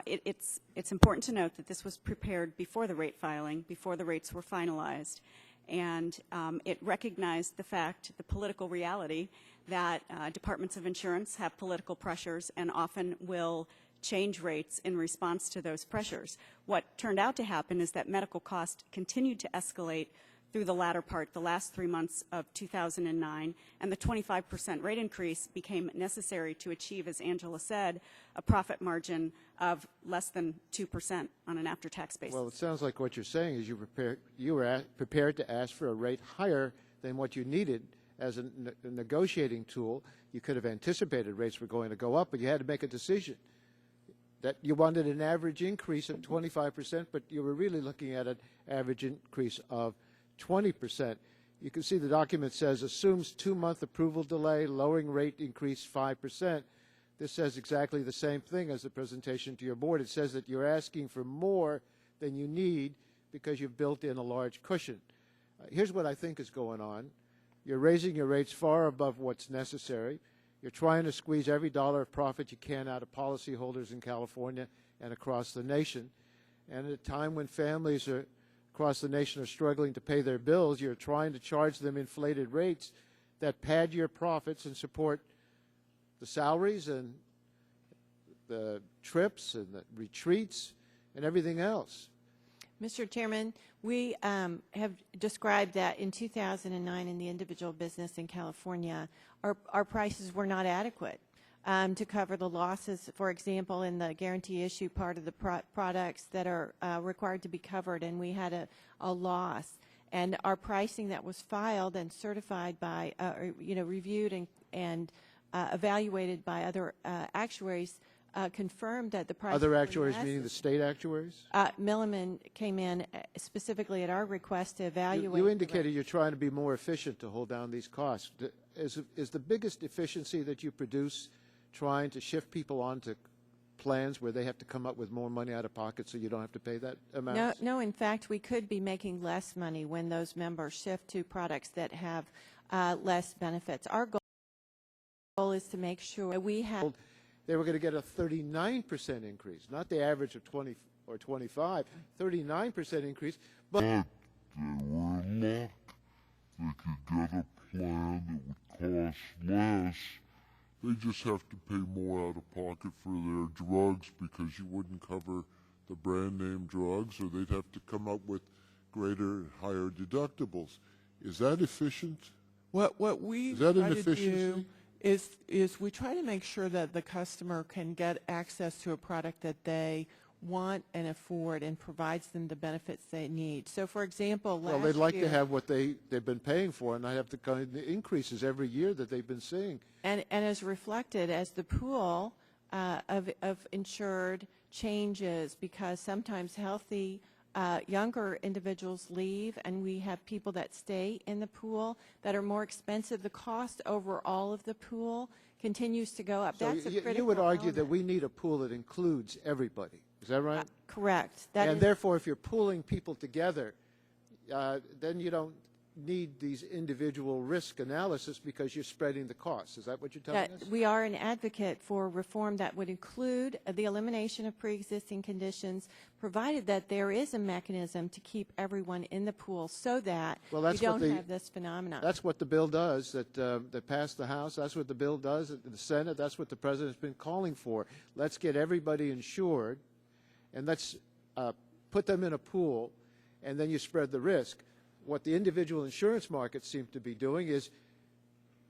[SPEAKER 10] It's important to note that this was prepared before the rate filing, before the rates were finalized. and it recognized the political reality that departments of insurance have political pressures and often will change rates in response to those pressures. What turned out to happen is that medical costs continued to escalate through the latter part, the last 3 months of 2009, and the 25% rate increase became necessary to achieve, as Angela said, a profit margin of less than 2% on an after-tax basis.
[SPEAKER 8] Well, it sounds like what you're saying is you were prepared to ask for a rate higher than what you needed as a negotiating tool. You could have anticipated rates were going to go up, but you had to make a decision that you wanted an average increase of 25%, but you were really looking at an average increase of 20%. You can see the document says assumes 2-month approval delay, lowering rate increase 5%. This says exactly the same thing as the presentation to your board. It says that you're asking for more than you need because you've built in a large cushion. Here's what I think is going on. You're raising your rates far above what's necessary. You're trying to squeeze every dollar of profit you can out of policyholders in California and across the nation. And at a time when families across the nation are struggling to pay their bills, you're trying to charge them inflated rates that pad your profits and support the salaries and the trips and the retreats and everything else.
[SPEAKER 9] Mr. Chairman, we have described that in 2009 in the individual business in California, our prices were not adequate to cover the losses, for example, in the guarantee issue part of the products that are required to be covered, and we had a loss. And our pricing that was filed and certified by, reviewed and evaluated by other actuaries confirmed that the price.
[SPEAKER 8] Other actuaries, meaning the state actuaries?
[SPEAKER 9] Milliman came in specifically at our request to evaluate.
[SPEAKER 8] You indicated you're trying to be more efficient to hold down these costs. Is the biggest efficiency that you produce trying to shift people onto plans where they have to come up with more money out of pocket so you don't have to pay that amount?
[SPEAKER 9] No, in fact, we could be making less money when those members shift to products that have less benefits. Our goal is to make sure we have.
[SPEAKER 8] They were going to get a 39% increase, not the average of 20 or 25, 39% increase. But
[SPEAKER 11] they were luck. They could get a plan that would cost less. They just have to pay more out of pocket for their drugs because you wouldn't cover the brand name drugs, or they'd have to come up with greater, higher deductibles. Is that efficient?
[SPEAKER 12] What we
[SPEAKER 8] Is that
[SPEAKER 12] try
[SPEAKER 8] an
[SPEAKER 12] to
[SPEAKER 8] efficiency?
[SPEAKER 12] do is we try to make sure that the customer can get access to a product that they want and afford and provides them the benefits they need. So, for example, last
[SPEAKER 8] well, they'd like
[SPEAKER 12] year,
[SPEAKER 8] to have what they've been paying for, and not have the kind of increases every year that they've been seeing.
[SPEAKER 9] And as reflected, as the pool of insured changes, because sometimes healthy younger individuals leave, and we have people that stay in the pool that are more expensive. The cost overall of the pool continues to go up.
[SPEAKER 8] So
[SPEAKER 9] That's a critical
[SPEAKER 8] you would argue
[SPEAKER 9] element.
[SPEAKER 8] that we need a pool that includes everybody. Is that right?
[SPEAKER 9] Correct.
[SPEAKER 8] And therefore, if you're pooling people together, then you don't need these individual risk analysis because you're spreading the costs. Is that what you're telling us?
[SPEAKER 9] We are an advocate for reform that would include the elimination of pre-existing conditions, provided that there is a mechanism to keep everyone in the pool so that we don't have this phenomenon.
[SPEAKER 8] That's what the bill does that passed the House. That's what the bill does in the Senate. That's what the President's been calling for. Let's get everybody insured, and let's put them in a pool, and then you spread the risk. What the individual insurance markets seem to be doing is,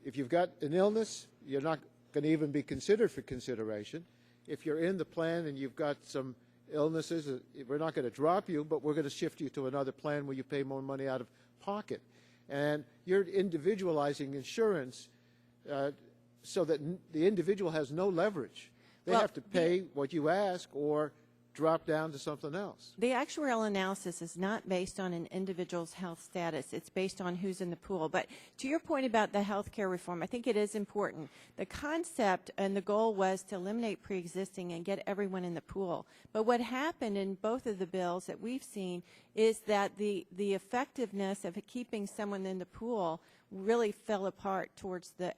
[SPEAKER 8] if you've got an illness, you're not going to even be considered for consideration. If you're in the plan and you've got some illnesses, we're not going to drop you, but we're going to shift you to another plan where you pay more money out of pocket. And you're individualizing insurance so that the individual has no leverage. They have to pay what you ask or drop down to something else.
[SPEAKER 9] The actuarial analysis is not based on an individual's health status. It's based on who's in the pool. But to your point about the health care reform, I think it is important. The concept and the goal was to eliminate pre-existing and get everyone in the pool. But what happened in both of the bills that we've seen is that the effectiveness of keeping someone in the pool really fell apart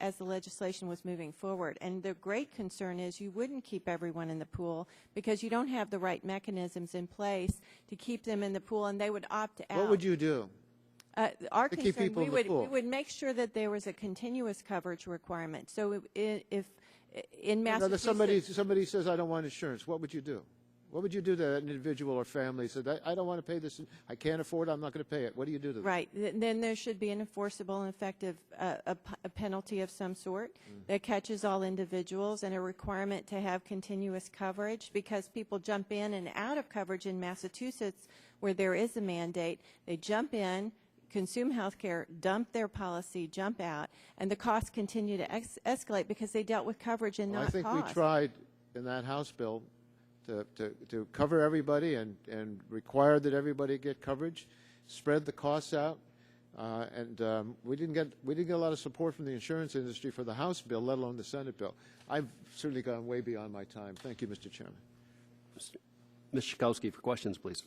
[SPEAKER 9] as the legislation was moving forward. And the great concern is you wouldn't keep everyone in the pool because you don't have the right mechanisms in place to keep them in the pool, and they would opt out.
[SPEAKER 8] What would you do?
[SPEAKER 9] Our
[SPEAKER 8] To keep
[SPEAKER 9] concern,
[SPEAKER 8] people in the
[SPEAKER 9] we
[SPEAKER 8] pool.
[SPEAKER 9] would make sure that there was a continuous coverage requirement. So if in
[SPEAKER 8] Now,
[SPEAKER 9] Massachusetts,
[SPEAKER 8] somebody says, I don't want insurance, what would you do? What would you do to an individual or family who said, I don't want to pay this, I can't afford it, I'm not going to pay it? What do you do to them?
[SPEAKER 9] right, then there should be an enforceable and effective a penalty of some sort that catches all individuals, and a requirement to have continuous coverage, because people jump in and out of coverage in Massachusetts where there is a mandate. They jump in, consume health care, dump their policy, jump out, and the costs continue to escalate because they dealt with coverage and
[SPEAKER 8] Well,
[SPEAKER 9] not
[SPEAKER 8] I think
[SPEAKER 9] cost.
[SPEAKER 8] we tried in that House bill to cover everybody and require that everybody get coverage, spread the costs out, and we didn't get a lot of support from the insurance industry for the House bill, let alone the Senate bill. I've certainly gone way beyond my time. Thank you, Mr. Chairman.
[SPEAKER 3] Ms. Schakowsky for questions, please.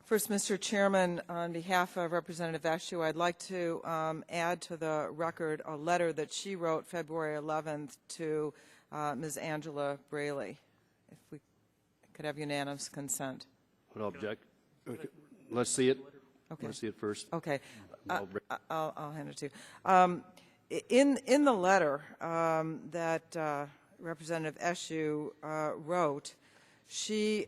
[SPEAKER 4] First, Mr. Chairman, on behalf of Representative Eshoo, I'd like to add to the record a letter that she wrote February 11th to Ms. Angela Braley. If we could have unanimous consent.
[SPEAKER 3] Would object? Okay. Let's see it.
[SPEAKER 4] Okay.
[SPEAKER 3] Let's see it first.
[SPEAKER 4] Okay. I'll hand it to you. In the letter that Representative Eshoo wrote, she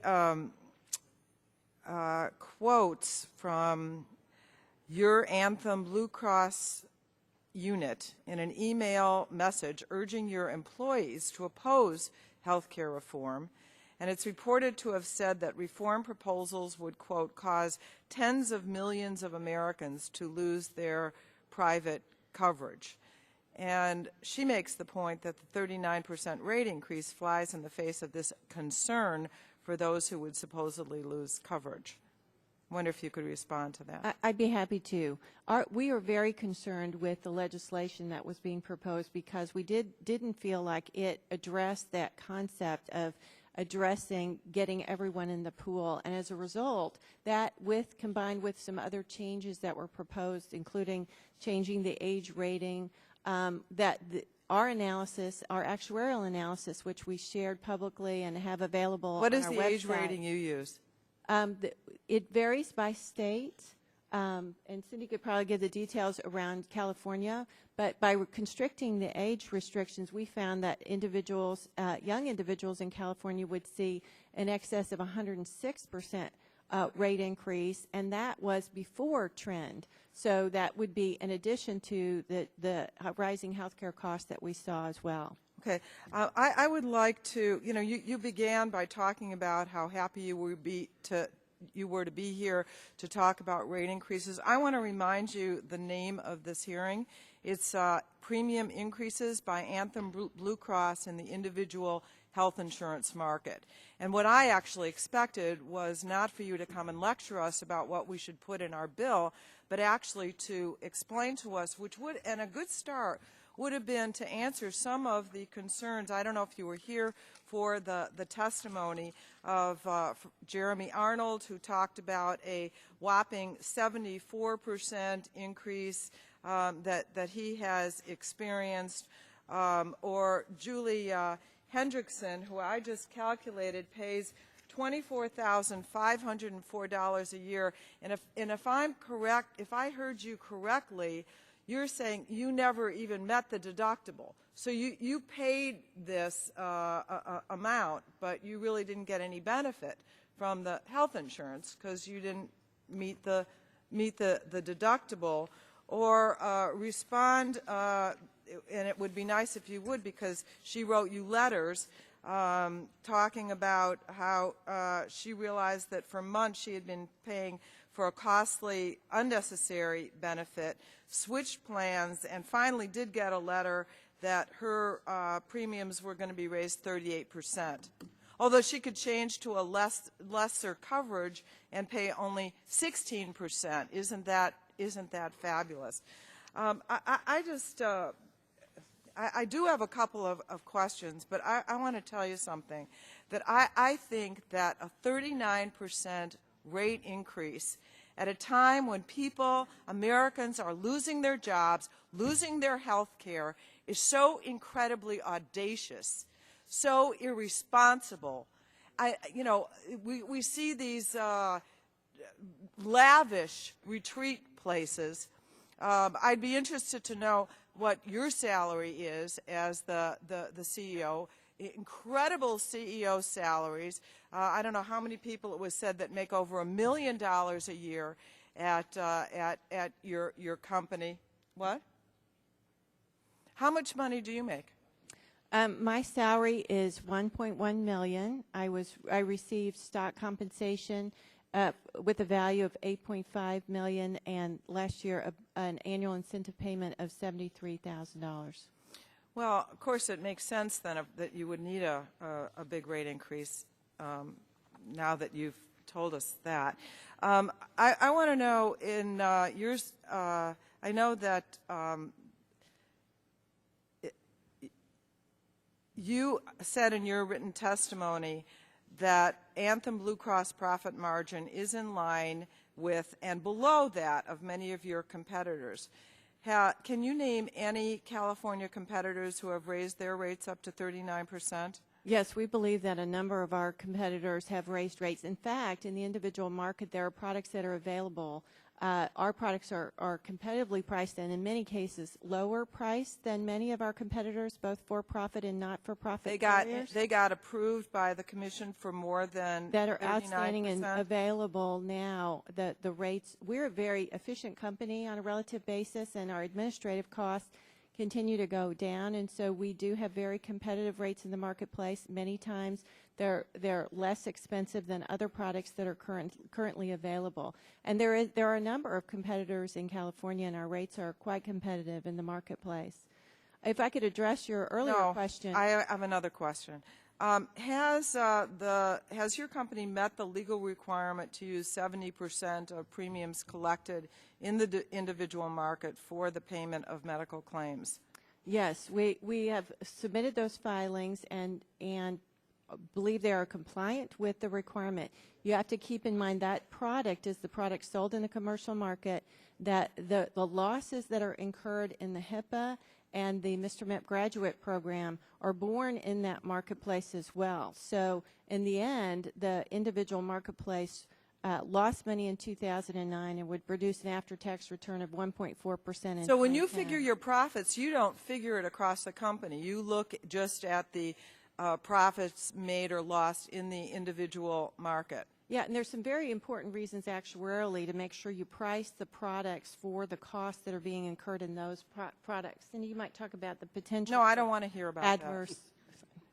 [SPEAKER 4] quotes from your Anthem Blue Cross unit in an email message urging your employees to oppose health care reform, and it's reported to have said that reform proposals would, quote, cause tens of millions of Americans to lose their private coverage. And she makes the point that the 39% rate increase flies in the face of this concern for those who would supposedly lose coverage. I wonder if you could respond to that.
[SPEAKER 9] I'd be happy to. We are very concerned with the legislation that was being proposed because we didn't feel like it addressed that concept of addressing getting everyone in the pool. And as a result, that combined with some other changes that were proposed, including changing the age rating, our analysis, our actuarial analysis, which we shared publicly and have available
[SPEAKER 4] What
[SPEAKER 9] on
[SPEAKER 4] is
[SPEAKER 9] our
[SPEAKER 4] the
[SPEAKER 9] website.
[SPEAKER 4] age rating you use?
[SPEAKER 9] It varies by state, and Cindy could probably give the details around California, but by constricting the age restrictions, we found that individuals, young individuals in California would see in excess of 106% rate increase, and that was before trend. So that would be in addition to the rising healthcare costs that we saw as well.
[SPEAKER 4] Okay. I would like to, you began by talking about how happy you were to be here to talk about rate increases. I want to remind you the name of this hearing. It's Premium Increases by Anthem Blue Cross in the Individual Health Insurance Market. And what I actually expected was not for you to come and lecture us about what we should put in our bill, but actually to explain to us, and a good start would have been to answer some of the concerns. I don't know if you were here for the testimony of Jeremy Arnold, who talked about a whopping 74% increase that he has experienced, or Julie Hendrickson, who I just calculated pays $24,504 a year. And if I'm correct, if I heard you correctly, you're saying you never even met the deductible. So you paid this amount, but you really didn't get any benefit from the health insurance because you didn't meet the deductible. Or respond, and it would be nice if you would, because she wrote you letters talking about how she realized that for months she had been paying for a costly, unnecessary benefit, switched plans, and finally did get a letter that her premiums were going to be raised 38%. Although she could change to a lesser coverage and pay only 16%. Isn't that fabulous? I do have a couple of questions, but I want to tell you something. That I think that a 39% rate increase at a time when Americans are losing their jobs, losing their health care, is so incredibly audacious, so irresponsible. We see these lavish retreat places. I'd be interested to know what your salary is as the CEO. Incredible CEO salaries. I don't know how many people it was said that make over $1 million a year at your company. What? How much money do you make?
[SPEAKER 9] My salary is $1.1 million. I received stock compensation with a value of $8.5 million, and last year an annual incentive payment of $73,000.
[SPEAKER 4] Well, of course, it makes sense then that you would need a big rate increase now that you've told us that. I want to know in yours, I know that you said in your written testimony that Anthem Blue Cross profit margin is in line with and below that of many of your competitors. Can you name any California competitors who have raised their rates up to 39%?
[SPEAKER 9] Yes, we believe that a number of our competitors have raised rates. In fact, in the individual market, there are products that are available. Our products are competitively priced and in many cases lower priced than many of our competitors, both for-profit and not-for-profit carriers.
[SPEAKER 4] They got approved by the commission for more than
[SPEAKER 9] that are
[SPEAKER 4] 39%?
[SPEAKER 9] Outstanding and available now. The rates, we're a very efficient company on a relative basis, and our administrative costs continue to go down, and so we do have very competitive rates in the marketplace. Many times they're less expensive than other products that are currently available. And there are a number of competitors in California, and our rates are quite competitive in the marketplace. If I could address your earlier question.
[SPEAKER 4] I have another question. Has your company met the legal requirement to use 70% of premiums collected in the individual market for the payment of medical claims?
[SPEAKER 9] Yes, we have submitted those filings and believe they are compliant with the requirement. You have to keep in mind that product is the product sold in the commercial market, that the losses that are incurred in the HIPAA and the Mr. MEP graduate program are borne in that marketplace as well. So in the end, the individual marketplace lost money in 2009 and would produce an after-tax return of 1.4% in
[SPEAKER 4] So when you figure your profits, you don't figure it across the company. You look just at the profits made or lost in the individual market.
[SPEAKER 9] Yeah, and there's some very important reasons actuarially to make sure you price the products for the costs that are being incurred in those products. And you might talk about the potential.
[SPEAKER 4] No, I don't want to hear about
[SPEAKER 9] adverse.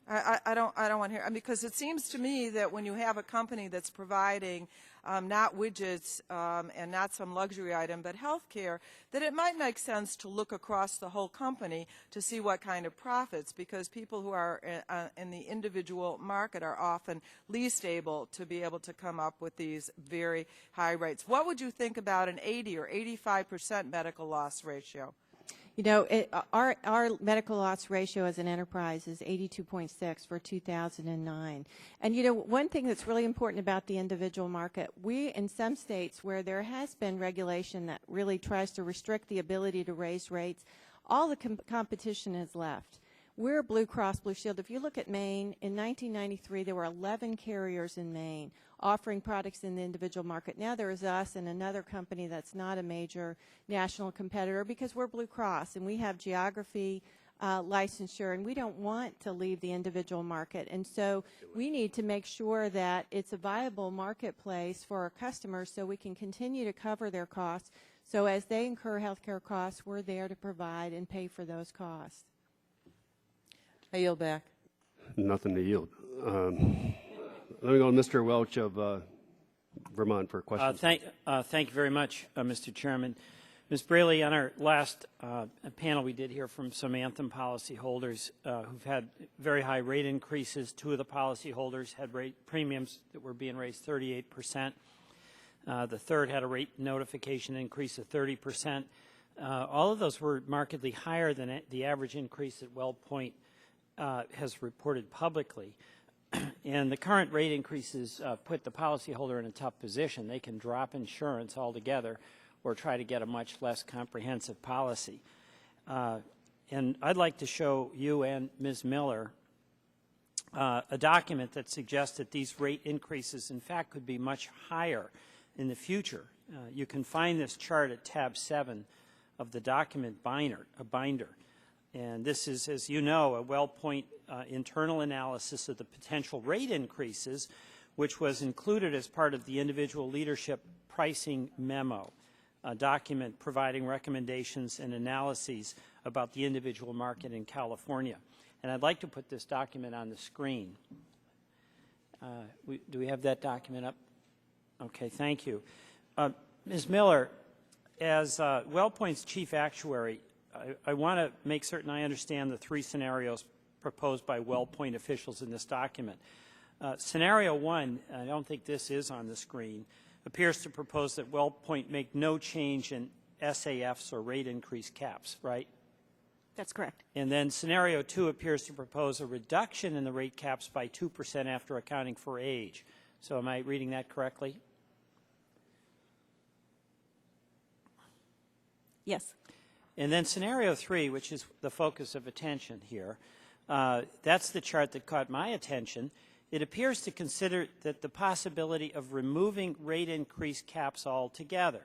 [SPEAKER 4] I don't want to hear, because it seems to me that when you have a company that's providing not widgets and not some luxury item, but health care, that it might make sense to look across the whole company to see what kind of profits, because people who are in the individual market are often least able to be able to come up with these very high rates. What would you think about an 80 or 85% medical loss ratio?
[SPEAKER 9] You know, our medical loss ratio as an enterprise is 82.6 for 2009. And, you know, one thing that's really important about the individual market, we, in some states where there has been regulation that really tries to restrict the ability to raise rates, all the competition is left. We're Blue Cross Blue Shield. If you look at Maine, in 1993, there were 11 carriers in Maine offering products in the individual market. Now there is us and another company that's not a major national competitor, because we're Blue Cross and we have geography licensure, and we don't want to leave the individual market. And so we need to make sure that it's a viable marketplace for our customers so we can continue to cover their costs. So as they incur health care costs, we're there to provide and pay for those costs.
[SPEAKER 4] I yield back.
[SPEAKER 3] Nothing to yield. Let me go to Mr. Welch of Vermont for a question.
[SPEAKER 13] Thank you very much, Mr. Chairman. Ms. Braley, on our last panel, we did hear from some Anthem policyholders who've had very high rate increases. Two of the policyholders had rate premiums that were being raised 38%. The third had a rate notification increase of 30%. All of those were markedly higher than the average increase that WellPoint has reported publicly. And the current rate increases put the policyholder in a tough position. They can drop insurance altogether or try to get a much less comprehensive policy. And I'd like to show you and Ms. Miller a document that suggests that these rate increases, in fact, could be much higher. in the future. You can find this chart at tab 7 of the document binder. And this is, as you know, a WellPoint internal analysis of the potential rate increases, which was included as part of the individual leadership pricing memo, a document providing recommendations and analyses about the individual market in California. And I'd like to put this document on the screen. Do we have that document up? Okay, thank you. Ms. Miller, as WellPoint's chief actuary, I want to make certain I understand the 3 scenarios proposed by WellPoint officials in this document. Scenario 1, I don't think this is on the screen, appears to propose that WellPoint make no change in SAFs or rate increase caps, right?
[SPEAKER 10] That's correct.
[SPEAKER 13] And then scenario 2 appears to propose a reduction in the rate caps by 2% after accounting for age. So am I reading that correctly?
[SPEAKER 10] Yes.
[SPEAKER 13] And then scenario 3, which is the focus of attention here, that's the chart that caught my attention. It appears to consider that the possibility of removing rate increase caps altogether.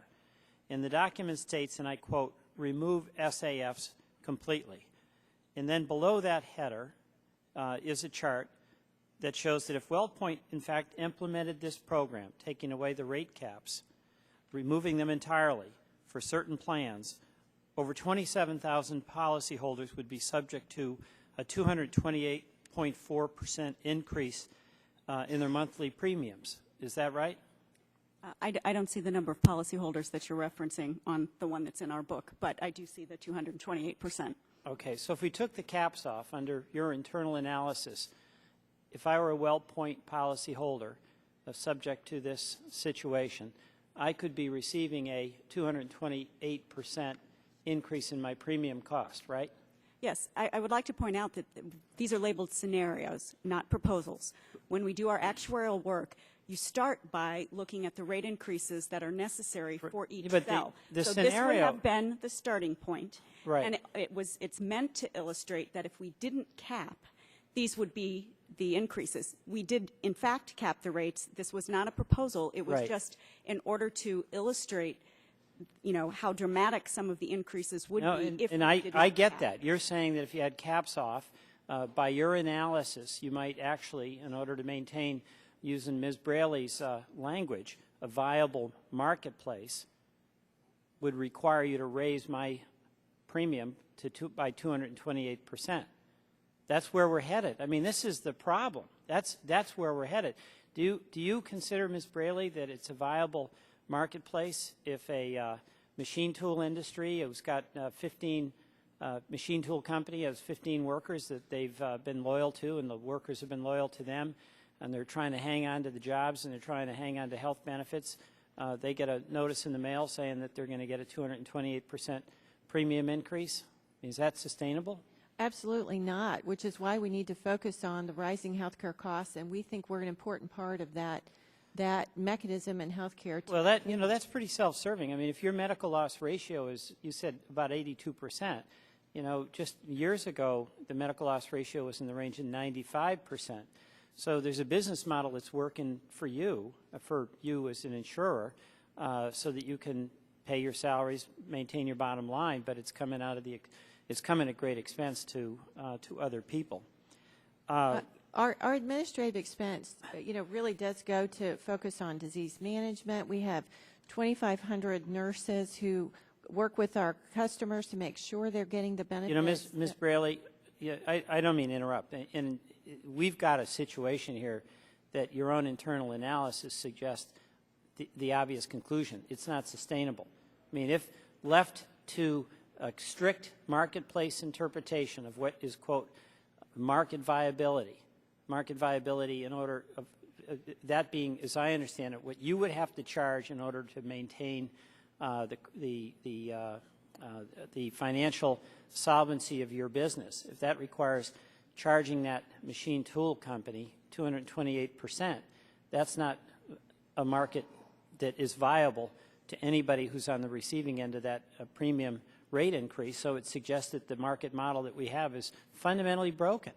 [SPEAKER 13] And the document states, and I quote, remove SAFs completely. And then below that header is a chart that shows that if WellPoint, in fact, implemented this program, taking away the rate caps, removing them entirely for certain plans, over 27,000 policyholders would be subject to a 228.4% increase in their monthly premiums. Is that right?
[SPEAKER 10] I don't see the number of policyholders that you're referencing on the one that's in our book, but I do see the 228%.
[SPEAKER 13] Okay, so if we took the caps off under your internal analysis, if I were a WellPoint policyholder subject to this situation, I could be receiving a 228% increase in my premium cost, right?
[SPEAKER 10] Yes, I would like to point out that these are labeled scenarios, not proposals. When we do our actuarial work, you start by looking at the rate increases that are necessary for each cell.
[SPEAKER 13] The
[SPEAKER 10] so
[SPEAKER 13] scenario,
[SPEAKER 10] this would have been the starting point,
[SPEAKER 13] right.
[SPEAKER 10] And it's meant to illustrate that if we didn't cap, these would be the increases. We did, in fact, cap the rates. This was not a proposal. It was
[SPEAKER 13] right.
[SPEAKER 10] just in order to illustrate, you know, how dramatic some of the increases would be if we did
[SPEAKER 13] I get
[SPEAKER 10] cap.
[SPEAKER 13] that. You're saying that if you had caps off, by your analysis, you might actually, in order to maintain, using Ms. Braley's language, a viable marketplace would require you to raise my premium by 228%. That's where we're headed. I mean, this is the problem. That's where we're headed. Do you consider, Ms. Braley, that it's a viable marketplace if a machine tool industry who's got 15 machine tool company has 15 workers that they've been loyal to, and the workers have been loyal to them, and they're trying to hang on to the jobs and they're trying to hang on to health benefits, they get a notice in the mail saying that they're going to get a 228% premium increase? Is that sustainable?
[SPEAKER 14] Absolutely not, which is why we need to focus on the rising healthcare costs, and we think we're an important part of that mechanism in healthcare.
[SPEAKER 13] Well, that's pretty self-serving. I mean, if your medical loss ratio is, you said, about 82%, just years ago, the medical loss ratio was in the range of 95%. So there's a business model that's working for you as an insurer, so that you can pay your salaries, maintain your bottom line, but it's coming at great expense to other people.
[SPEAKER 14] Our administrative expense, really does go to focus on disease management. We have 2,500 nurses who work with our customers to make sure they're getting the benefits.
[SPEAKER 13] Ms. Braley, I don't mean to interrupt. And we've got a situation here that your own internal analysis suggests the obvious conclusion. It's not sustainable. I mean, if left to a strict marketplace interpretation of what is, quote, market viability in order of that being, as I understand it, what you would have to charge in order to maintain the financial solvency of your business. If that requires charging that machine tool company 228%, that's not a market that is viable to anybody who's on the receiving end of that premium rate increase. So it suggests that the market model that we have is fundamentally broken.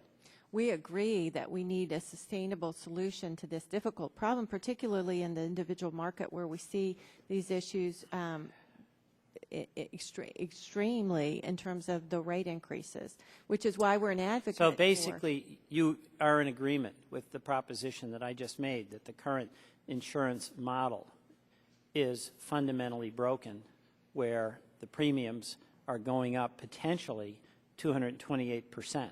[SPEAKER 14] we agree that we need a sustainable solution to this difficult problem, particularly in the individual market where we see these issues extremely in terms of the rate increases, which is why we're an advocate.
[SPEAKER 13] So basically, you are in agreement with the proposition that I just made, that the current insurance model is fundamentally broken, where the premiums are going up potentially 228%.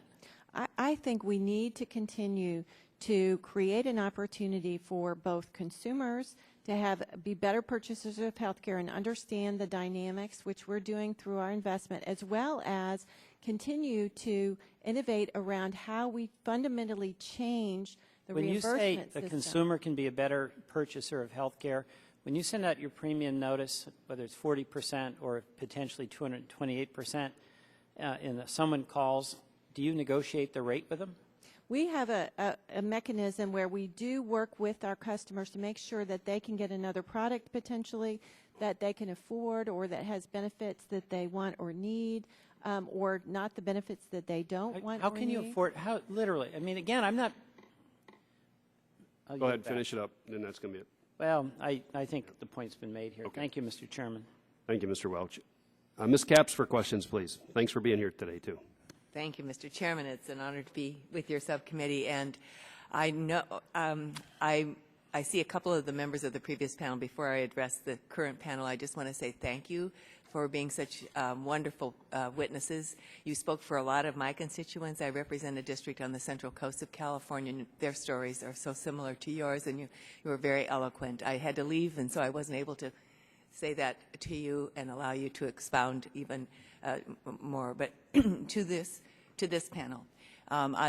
[SPEAKER 14] I think we need to continue to create an opportunity for both consumers to be better purchasers of health care and understand the dynamics, which we're doing through our investment, as well as continue to innovate around how we fundamentally change the reimbursement system.
[SPEAKER 13] When you say the consumer can be a better purchaser of health care, when you send out your premium notice, whether it's 40% or potentially 228%, and someone calls, do you negotiate the rate with them?
[SPEAKER 14] We have a mechanism where we do work with our customers to make sure that they can get another product potentially that they can afford, or that has benefits that they want or need, or not the benefits that they don't want
[SPEAKER 13] How
[SPEAKER 14] or
[SPEAKER 13] can
[SPEAKER 14] need.
[SPEAKER 13] you afford, how, literally, I mean, again, I'm not...
[SPEAKER 3] Go ahead, finish it up, then that's going to be it.
[SPEAKER 13] Well, I think the point's been made here.
[SPEAKER 3] Okay.
[SPEAKER 13] Thank you, Mr. Chairman.
[SPEAKER 3] Thank you, Mr. Welch. Ms. Capps for questions, please. Thanks for being here today, too.
[SPEAKER 15] Thank you, Mr. Chairman. It's an honor to be with your subcommittee, and I know I see a couple of the members of the previous panel. Before I address the current panel, I just want to say thank you for being such wonderful witnesses. You spoke for a lot of my constituents. I represent a district on the central coast of California, and their stories are so similar to yours, and you were very eloquent. I had to leave, and so I wasn't able to say that to you and allow you to expound even more. But to this panel,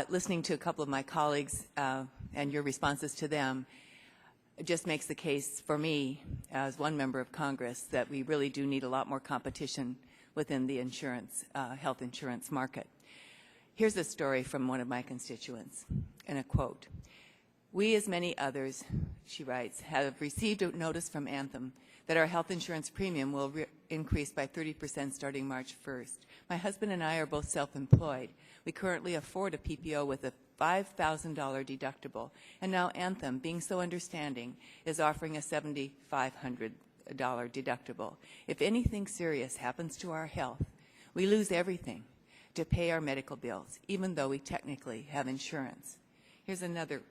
[SPEAKER 15] listening to a couple of my colleagues and your responses to them, it just makes the case for me, as one member of Congress, that we really do need a lot more competition within the health insurance market. Here's a story from one of my constituents, and a quote. "We, as many others," she writes, "have received a notice from Anthem that our health insurance premium will increase by 30% starting March 1st. My husband and I are both self-employed. We currently afford a PPO with a $5,000 deductible, and now Anthem, being so understanding, is offering a $7,500 deductible. If anything serious happens to our health, we lose everything to pay our medical bills, even though we technically have insurance." Here's another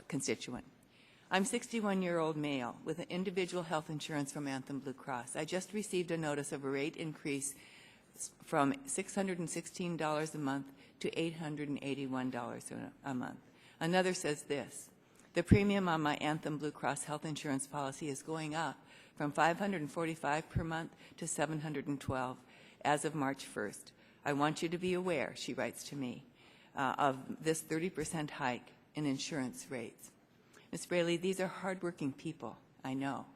[SPEAKER 15] constituent. "I'm 61-year-old male with an individual health insurance from Anthem Blue Cross. I just received a notice of a rate increase from $616 a month to $881 a month. Another says this: "The premium on my Anthem Blue Cross health insurance policy is going up from $545 per month to $712 as of March 1st. I want you to be aware," she writes to me, "of this 30% hike in insurance rates." Ms. Braley, these are hardworking people, I know,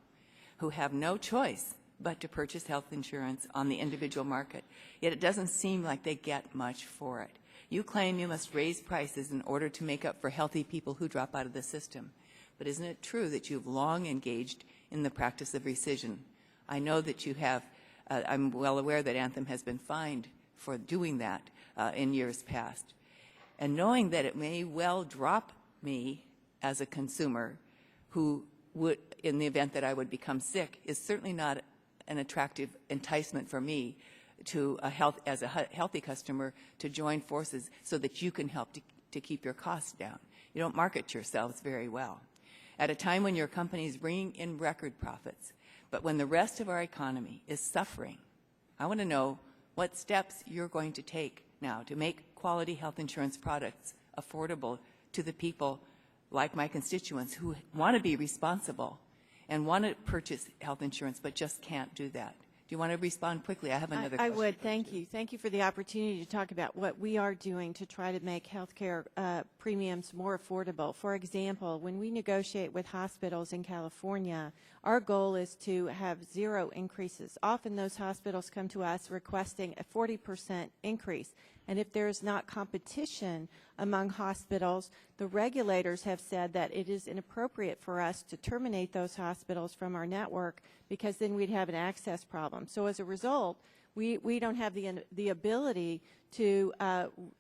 [SPEAKER 15] who have no choice but to purchase health insurance on the individual market, yet it doesn't seem like they get much for it. You claim you must raise prices in order to make up for healthy people who drop out of the system. But isn't it true that you've long engaged in the practice of rescission? I know that you have, I'm well aware that Anthem has been fined for doing that in years past. And knowing that it may well drop me as a consumer who would, in the event that I would become sick, is certainly not an attractive enticement for me to as a healthy customer to join forces so that you can help to keep your costs down. You don't market yourselves very well. At a time when your company is bringing in record profits, but when the rest of our economy is suffering, I want to know what steps you're going to take now to make quality health insurance products affordable to the people like my constituents who want to be responsible and want to purchase health insurance but just can't do that. Do you want to respond quickly? I have another question.
[SPEAKER 14] I would. Thank you. Thank you for the opportunity to talk about what we are doing to try to make health care premiums more affordable. For example, when we negotiate with hospitals in California, our goal is to have 0 increases. Often those hospitals come to us requesting a 40% increase. And if there is not competition among hospitals, the regulators have said that it is inappropriate for us to terminate those hospitals from our network because then we'd have an access problem. So as a result, we don't have the ability to,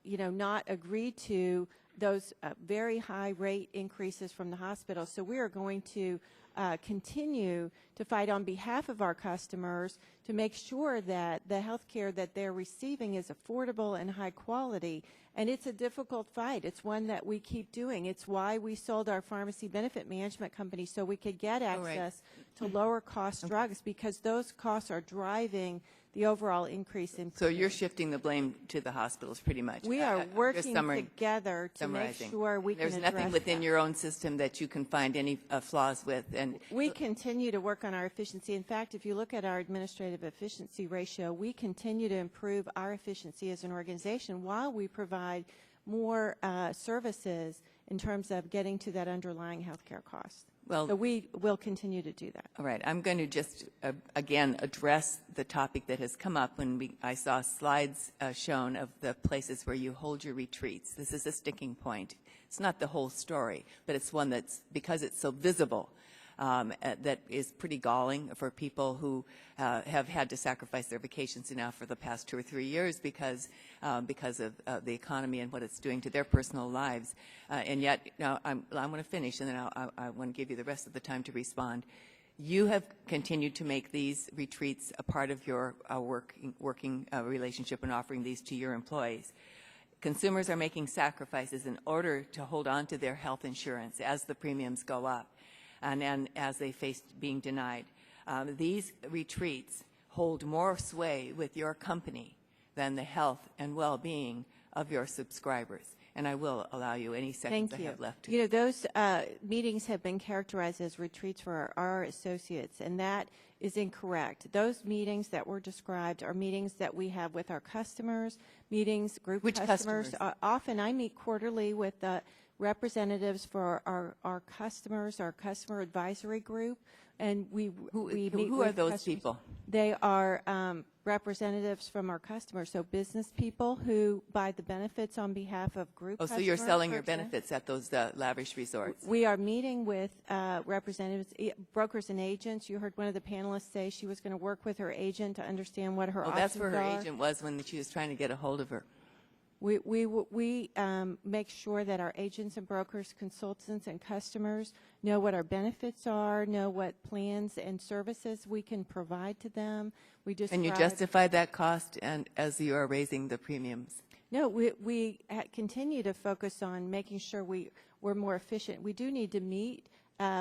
[SPEAKER 14] not agree to those very high rate increases from the hospital. So we are going to continue to fight on behalf of our customers to make sure that the health care that they're receiving is affordable and high quality. And it's a difficult fight. It's one that we keep doing. It's why we sold our pharmacy benefit management company, so we could get access to lower cost drugs, because those costs are driving the overall increase in.
[SPEAKER 15] So you're shifting the blame to the hospitals pretty much.
[SPEAKER 14] We are working together to make sure we can
[SPEAKER 15] There's
[SPEAKER 14] address
[SPEAKER 15] nothing within
[SPEAKER 14] that.
[SPEAKER 15] your own system that you can find any flaws with. And
[SPEAKER 14] we continue to work on our efficiency. In fact, if you look at our administrative efficiency ratio, we continue to improve our efficiency as an organization while we provide more services in terms of getting to that underlying health care cost.
[SPEAKER 15] Well,
[SPEAKER 14] so we will continue to do that.
[SPEAKER 15] All right. I'm going to just, again, address the topic that has come up when I saw slides shown of the places where you hold your retreats. This is a sticking point. It's not the whole story, but it's one that's, because it's so visible, that is pretty galling for people who have had to sacrifice their vacations now for the past 2 or 3 years because of the economy and what it's doing to their personal lives. And yet, now I'm going to finish, and then I want to give you the rest of the time to respond. You have continued to make these retreats a part of your working relationship and offering these to your employees. Consumers are making sacrifices in order to hold on to their health insurance as the premiums go up. And as they face being denied. These retreats hold more sway with your company than the health and well-being of your subscribers. And I will allow you any seconds I have left.
[SPEAKER 14] You know, those meetings have been characterized as retreats for our associates, and that is incorrect. Those meetings that were described are meetings that we have with our customers, group
[SPEAKER 15] Which
[SPEAKER 14] customers. Often I meet quarterly with representatives for our customers, our customer advisory group, and we meet
[SPEAKER 15] who
[SPEAKER 14] with
[SPEAKER 15] are those
[SPEAKER 14] customers.
[SPEAKER 15] people?
[SPEAKER 14] They are representatives from our customers, so business people who buy the benefits on behalf of group
[SPEAKER 15] Oh, so
[SPEAKER 14] customers.
[SPEAKER 15] you're selling your benefits at those lavish resorts?
[SPEAKER 14] We are meeting with representatives, brokers and agents. You heard one of the panelists say she was going to work with her agent to understand what her options are.
[SPEAKER 15] That's where her agent was when she was trying to get a hold of her.
[SPEAKER 14] We make sure that our agents and brokers, consultants and customers know what our benefits are, know what plans and services we can provide to them.
[SPEAKER 15] And you justify that cost and as you are raising the premiums?
[SPEAKER 14] No, we continue to focus on making sure we're more efficient. We do need to meet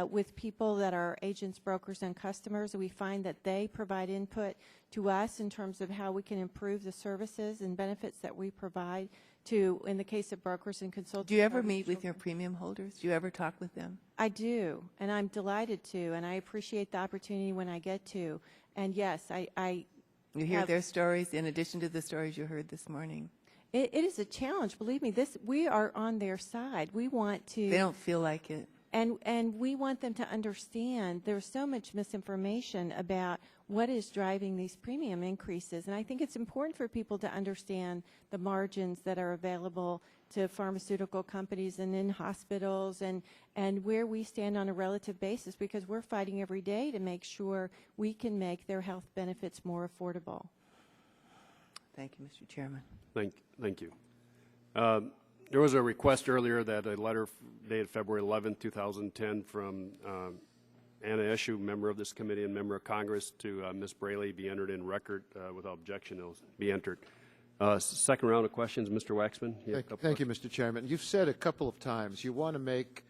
[SPEAKER 14] with people that are agents, brokers, and customers. We find that they provide input to us in terms of how we can improve the services and benefits that we provide to, in the case of brokers and consultants.
[SPEAKER 15] Do you ever meet with your premium holders? Do you ever talk with them?
[SPEAKER 14] I do, and I'm delighted to, and I appreciate the opportunity when I get to. And yes, I
[SPEAKER 15] You hear their stories in addition to the stories you heard this morning?
[SPEAKER 14] It is a challenge. Believe me, we are on their side. We want to.
[SPEAKER 15] They don't feel like it.
[SPEAKER 14] And we want them to understand there's so much misinformation about what is driving these premium increases. And I think it's important for people to understand the margins that are available to pharmaceutical companies and in hospitals and where we stand on a relative basis, because we're fighting every day to make sure we can make their health benefits more affordable.
[SPEAKER 15] Thank you, Mr. Chairman.
[SPEAKER 3] Thank you. There was a request earlier that a letter dated February 11, 2010 from Anna Eshoo, member of this committee and member of Congress, to Ms. Braley be entered in record. Without objection, it will be entered. Second round of questions, Mr. Waxman.
[SPEAKER 8] Thank you, Mr. Chairman. You've said a couple of times you want to make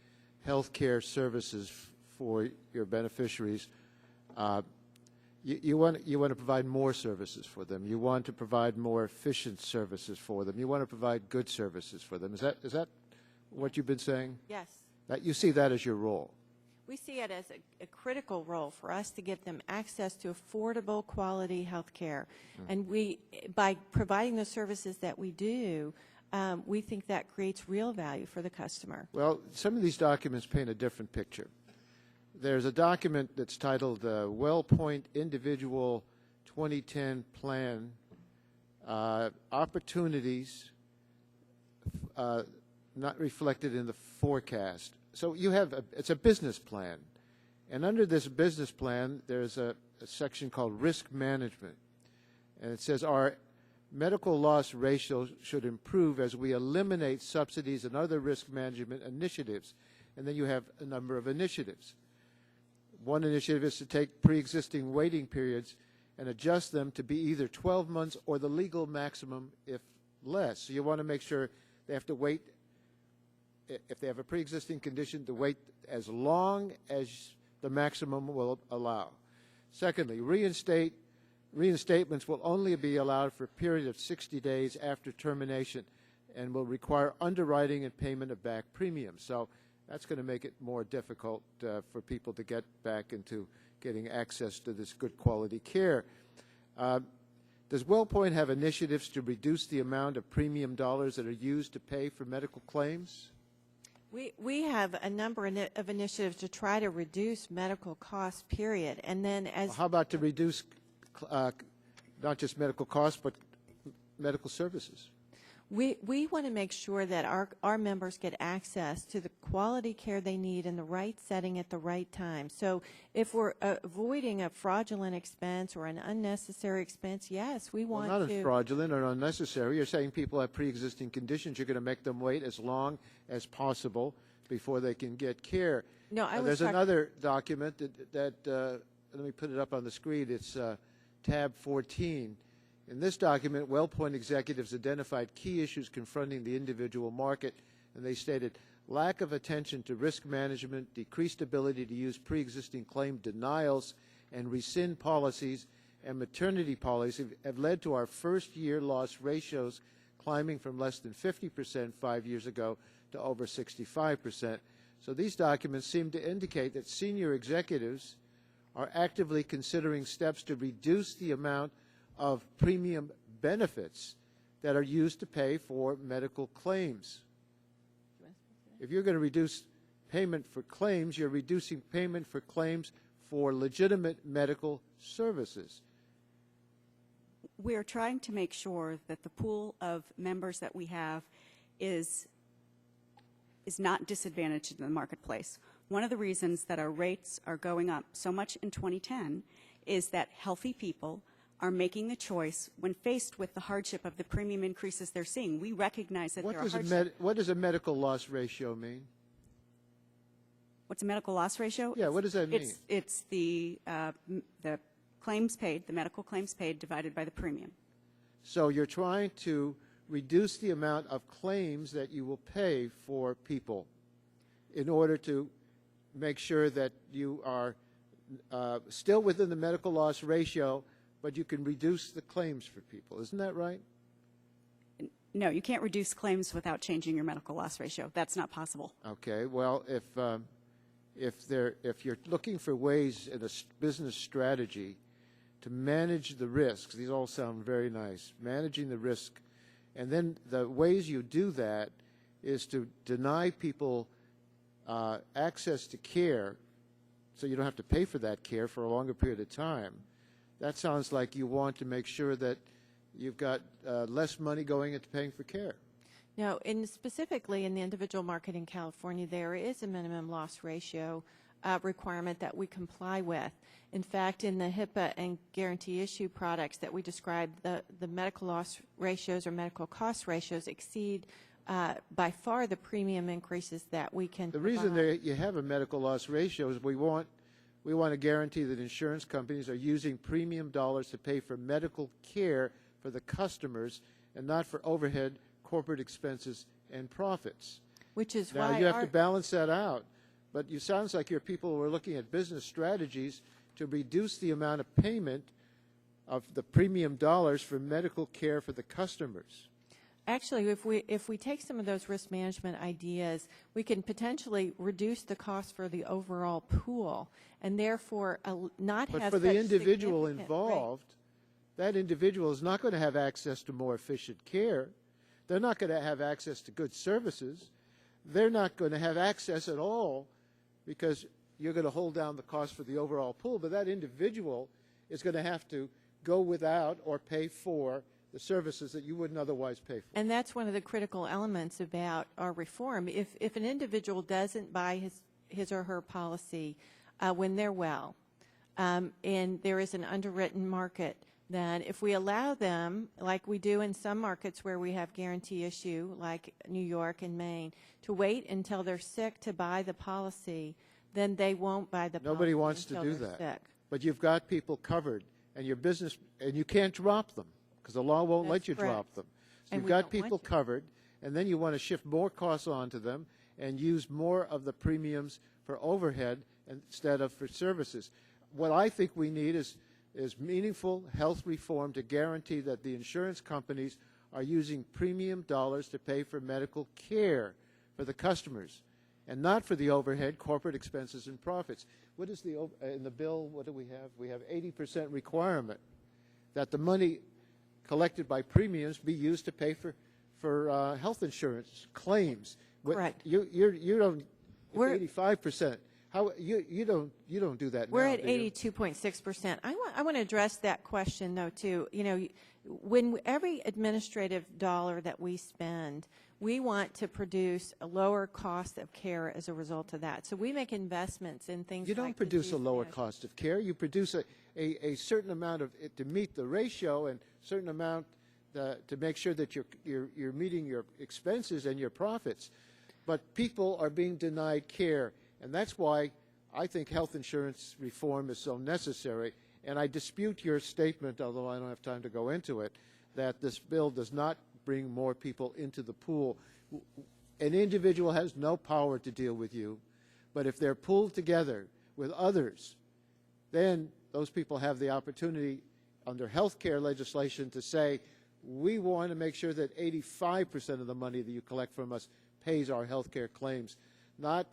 [SPEAKER 8] health care services for your beneficiaries. You want to provide more services for them. You want to provide more efficient services for them. You want to provide good services for them. Is that what you've been saying?
[SPEAKER 14] Yes.
[SPEAKER 8] That you see that as your role?
[SPEAKER 14] We see it as a critical role for us to get them access to affordable, quality health care. And by providing the services that we do, we think that creates real value for the customer.
[SPEAKER 8] Well, some of these documents paint a different picture. There's a document that's titled WellPoint Individual 2010 Plan, Opportunities Not Reflected in the Forecast. So you have it's a business plan. And under this business plan, there's a section called Risk Management. And it says our medical loss ratio should improve as we eliminate subsidies and other risk management initiatives. And then you have a number of initiatives. One initiative is to take pre-existing waiting periods and adjust them to be either 12 months or the legal maximum if less. So you want to make sure they have to wait, if they have a pre-existing condition, to wait as long as the maximum will allow. Secondly, reinstatements will only be allowed for a period of 60 days after termination and will require underwriting and payment of back premiums. So that's going to make it more difficult for people to get back into getting access to this good quality care. Does WellPoint have initiatives to reduce the amount of premium dollars that are used to pay for medical claims?
[SPEAKER 14] We have a number of initiatives to try to reduce medical costs, period. And then as...
[SPEAKER 8] How about to reduce not just medical costs, but medical services?
[SPEAKER 14] We want to make sure that our members get access to the quality care they need in the right setting at the right time. So if we're avoiding a fraudulent expense or an unnecessary expense, yes, we want to...
[SPEAKER 8] Well, not fraudulent or unnecessary. You're saying people have pre-existing conditions. You're going to make them wait as long as possible before they can get care.
[SPEAKER 14] No,
[SPEAKER 8] there's another document that let me put it up on the screen. It's tab 14. In this document, WellPoint executives identified key issues confronting the individual market, and they stated lack of attention to risk management, decreased ability to use pre-existing claim denials and rescind policies, and maternity policies have led to our first-year loss ratios climbing from less than 50% 5 years ago to over 65%. So these documents seem to indicate that senior executives are actively considering steps to reduce the amount of premium benefits that are used to pay for medical claims. If you're going to reduce payment for claims, you're reducing payment for claims for legitimate medical services.
[SPEAKER 10] We are trying to make sure that the pool of members that we have is not disadvantaged in the marketplace. One of the reasons that our rates are going up so much in 2010 is that healthy people are making the choice when faced with the hardship of the premium increases they're seeing. We recognize that there are hardships.
[SPEAKER 8] What does a medical loss ratio mean?
[SPEAKER 10] What's a medical loss ratio?
[SPEAKER 8] Yeah, what does that mean?
[SPEAKER 10] It's the claims paid, the medical claims paid divided by the premium.
[SPEAKER 8] So you're trying to reduce the amount of claims that you will pay for people in order to make sure that you are still within the medical loss ratio, but you can reduce the claims for people. Isn't that right?
[SPEAKER 10] No, you can't reduce claims without changing your medical loss ratio. That's not possible.
[SPEAKER 8] Okay. Well, if you're looking for ways in a business strategy to manage the risks, these all sound very nice, managing the risk, and then the ways you do that is to deny people access to care so you don't have to pay for that care for a longer period of time. That sounds like you want to make sure that you've got less money going into paying for care.
[SPEAKER 14] No, specifically in the individual market in California, there is a minimum loss ratio requirement that we comply with. In fact, in the HIPAA and guarantee issue products that we described, the medical loss ratios or medical cost ratios exceed by far the premium increases that we can provide.
[SPEAKER 8] The reason you have a medical loss ratio is we want to guarantee that insurance companies are using premium dollars to pay for medical care for the customers and not for overhead, corporate expenses, and profits.
[SPEAKER 14] Which is
[SPEAKER 8] now,
[SPEAKER 14] why
[SPEAKER 8] you have to balance that out. But it sounds like your people were looking at business strategies to reduce the amount of payment of the premium dollars for medical care for the customers.
[SPEAKER 14] Actually, if we take some of those risk management ideas, we can potentially reduce the cost for the overall pool, and therefore not have.
[SPEAKER 8] But for the individual
[SPEAKER 14] significant
[SPEAKER 8] involved, that individual is not going to have access to more efficient care. They're not going to have access to good services. They're not going to have access at all because you're going to hold down the cost for the overall pool. But that individual is going to have to go without or pay for the services that you wouldn't otherwise pay for.
[SPEAKER 14] And that's one of the critical elements about our reform. If an individual doesn't buy his or her policy when they're well, and there is an underwritten market, then if we allow them, like we do in some markets where we have guarantee issue, like New York and Maine, to wait until they're sick to buy the policy, then they won't buy the policy.
[SPEAKER 8] Nobody wants to
[SPEAKER 14] until
[SPEAKER 8] do
[SPEAKER 14] they're
[SPEAKER 8] that.
[SPEAKER 14] sick.
[SPEAKER 8] But you've got people covered, and your business, and you can't drop them because the law won't let
[SPEAKER 14] That's
[SPEAKER 8] you
[SPEAKER 14] correct.
[SPEAKER 8] drop them. So
[SPEAKER 14] And
[SPEAKER 8] you've
[SPEAKER 14] we
[SPEAKER 8] got
[SPEAKER 14] don't want
[SPEAKER 8] people
[SPEAKER 14] to.
[SPEAKER 8] covered, and then you want to shift more costs onto them and use more of the premiums for overhead instead of for services. What I think we need is meaningful health reform to guarantee that the insurance companies are using premium dollars to pay for medical care for the customers and not for the overhead, corporate expenses, and profits. What is the, in the bill, what do we have? We have 80% requirement that the money collected by premiums be used to pay for health insurance claims.
[SPEAKER 14] Correct.
[SPEAKER 8] You don't,
[SPEAKER 14] We're-
[SPEAKER 8] 85%. How, you don't do that
[SPEAKER 14] We're
[SPEAKER 8] now,
[SPEAKER 14] at
[SPEAKER 8] do you?
[SPEAKER 14] 82.6%. I want to address that question, though, too. You know, when every administrative dollar that we spend, we want to produce a lower cost of care as a result of that. So we make investments in things
[SPEAKER 8] You don't
[SPEAKER 14] like
[SPEAKER 8] produce a
[SPEAKER 14] disease
[SPEAKER 8] lower
[SPEAKER 14] management.
[SPEAKER 8] cost of care. You produce a certain amount of it to meet the ratio and certain amount to make sure that you're meeting your expenses and your profits. But people are being denied care, and that's why I think health insurance reform is so necessary. And I dispute your statement, although I don't have time to go into it, that this bill does not bring more people into the pool. An individual has no power to deal with you, but if they're pooled together with others, then those people have the opportunity under health care legislation to say, we want to make sure that 85% of the money that you collect from us pays our health care claims, not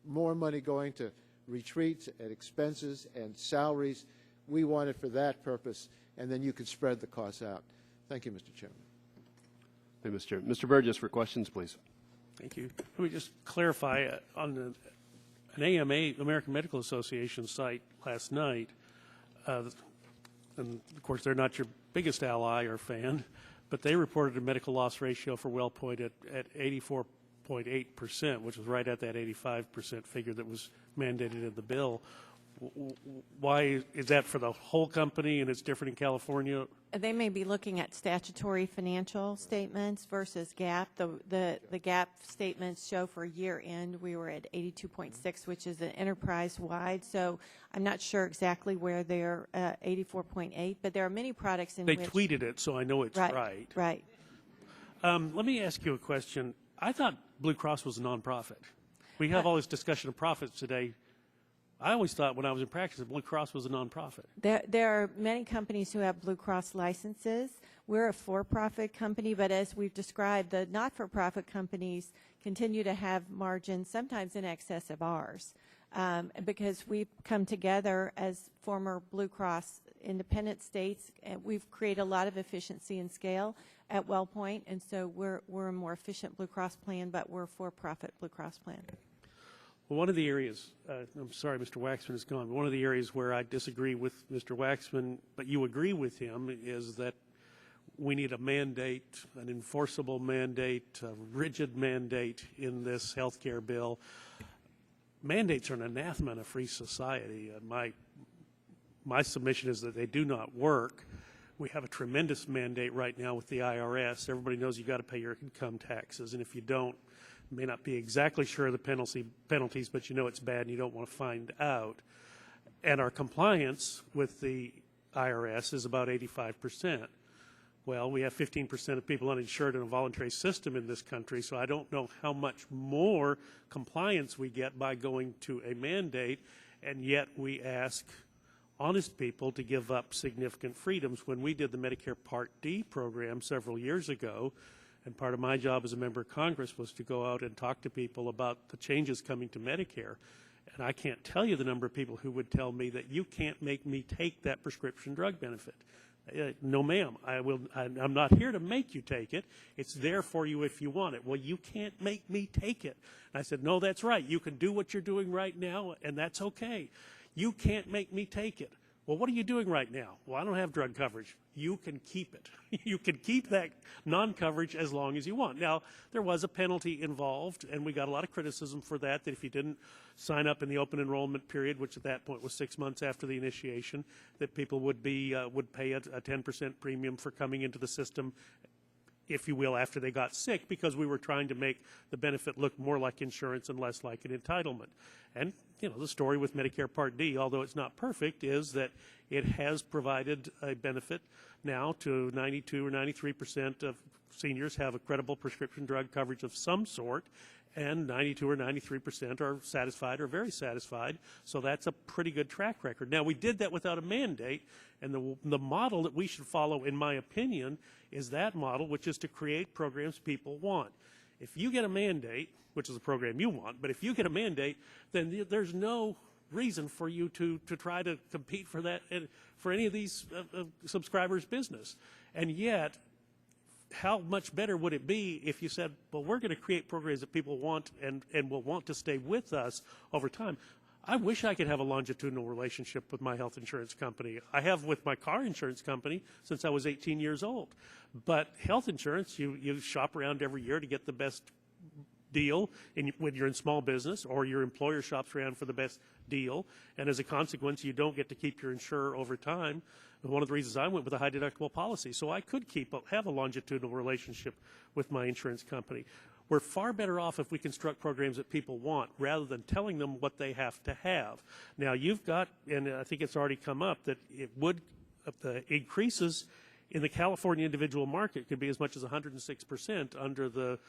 [SPEAKER 8] more money going to retreats and expenses and salaries. We want it for that purpose, and then you can spread the costs out. Thank you, Mr. Chairman.
[SPEAKER 3] Thank you, Mr. Burgess, for questions, please.
[SPEAKER 7] Thank you. Let me just clarify on an AMA, American Medical Association site last night, and of course they're not your biggest ally or fan, but they reported a medical loss ratio for WellPoint at 84.8%, which was right at that 85% figure that was mandated in the bill. Why is that for the whole company and it's different in California?
[SPEAKER 14] They may be looking at statutory financial statements versus GAAP. The GAAP statements show for year end we were at 82.6, which is an enterprise-wide. So I'm not sure exactly where they're 84.8, but there are many products in
[SPEAKER 7] They
[SPEAKER 14] which...
[SPEAKER 7] tweeted it, so I know it's right.
[SPEAKER 14] Right.
[SPEAKER 7] Let me ask you a question. I thought Blue Cross was a nonprofit. We have all this discussion of profits today. I always thought when I was in practice that Blue Cross was a nonprofit.
[SPEAKER 14] There are many companies who have Blue Cross licenses. We're a for-profit company, but as we've described, the not-for-profit companies continue to have margins sometimes in excess of ours because we've come together as former Blue Cross independent states, and we've created a lot of efficiency and scale at WellPoint, and so we're a more efficient Blue Cross plan, but we're a for-profit Blue Cross plan.
[SPEAKER 7] Well, one of the areas, I'm sorry Mr. Waxman is gone, but one of the areas where I disagree with Mr. Waxman, but you agree with him, is that we need a mandate, an enforceable mandate, a rigid mandate in this health care bill. Mandates are an anathema in a free society. My submission is that they do not work. We have a tremendous mandate right now with the IRS. Everybody knows you've got to pay your income taxes, and if you don't, you may not be exactly sure of the penalties, but you know it's bad and you don't want to find out. And our compliance with the IRS is about 85%. Well, we have 15% of people uninsured in a voluntary system in this country, so I don't know how much more compliance we get by going to a mandate, and yet we ask honest people to give up significant freedoms. When we did the Medicare Part D program several years ago, and part of my job as a member of Congress was to go out and talk to people about the changes coming to Medicare, and I can't tell you the number of people who would tell me that you can't make me take that prescription drug benefit. No, ma'am, I'm not here to make you take it. It's there for you if you want it. Well, you can't make me take it. And I said, no, that's right. You can do what you're doing right now, and that's okay. You can't make me take it. Well, what are you doing right now? Well, I don't have drug coverage. You can keep it. You can keep that non-coverage as long as you want. Now, there was a penalty involved, and we got a lot of criticism for that, that if you didn't sign up in the open enrollment period, which at that point was 6 months after the initiation, that people would pay a 10% premium for coming into the system, if you will, after they got sick, because we were trying to make the benefit look more like insurance and less like an entitlement. And, you know, the story with Medicare Part D, although it's not perfect, is that it has provided a benefit now to 92 or 93% of seniors have a credible prescription drug coverage of some sort, and 92 or 93% are satisfied or very satisfied. So that's a pretty good track record. Now, we did that without a mandate, and the model that we should follow, in my opinion, is that model, which is to create programs people want. If you get a mandate, which is a program you want, but if you get a mandate, then there's no reason for you to try to compete for that, for any of these subscribers' business. And yet, how much better would it be if you said, well, we're going to create programs that people want and will want to stay with us over time. I wish I could have a longitudinal relationship with my health insurance company. I have with my car insurance company since I was 18 years old. But health insurance, you shop around every year to get the best deal when you're in small business, or your employer shops around for the best deal. And as a consequence, you don't get to keep your insurer over time. One of the reasons I went with a high deductible policy, so I could have a longitudinal relationship with my insurance company. We're far better off if we construct programs that people want rather than telling them what they have to have. Now, you've got, and I think it's already come up, that it would, the increases in the California individual market could be as much as 106% under the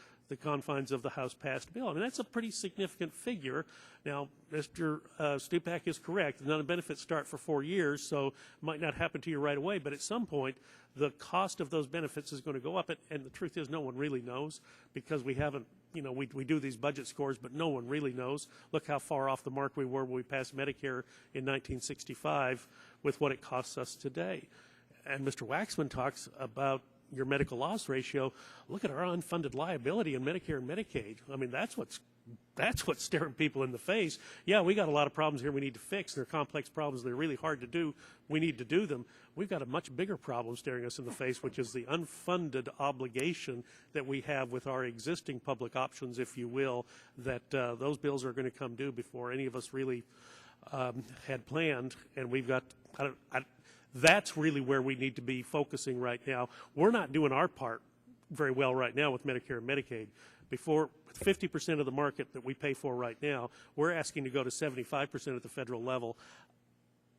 [SPEAKER 7] confines of the House-passed bill. I mean, that's a pretty significant figure. Now, Mr. Stupak is correct. None of the benefits start for 4 years, so it might not happen to you right away, but at some point, the cost of those benefits is going to go up. And the truth is, no one really knows, because we haven't, you know, we do these budget scores, but no one really knows. Look how far off the mark we were when we passed Medicare in 1965 with what it costs us today. And Mr. Waxman talks about your medical loss ratio. Look at our unfunded liability in Medicare and Medicaid. I mean, that's what's staring people in the face. Yeah, we got a lot of problems here we need to fix. They're complex problems. They're really hard to do. We need to do them. We've got a much bigger problem staring us in the face, which is the unfunded obligation that we have with our existing public options, if you will, that those bills are going to come due before any of us really had planned. And we've got, that's really where we need to be focusing right now. We're not doing our part very well right now with Medicare and Medicaid. Before 50% of the market that we pay for right now, we're asking to go to 75% at the federal level.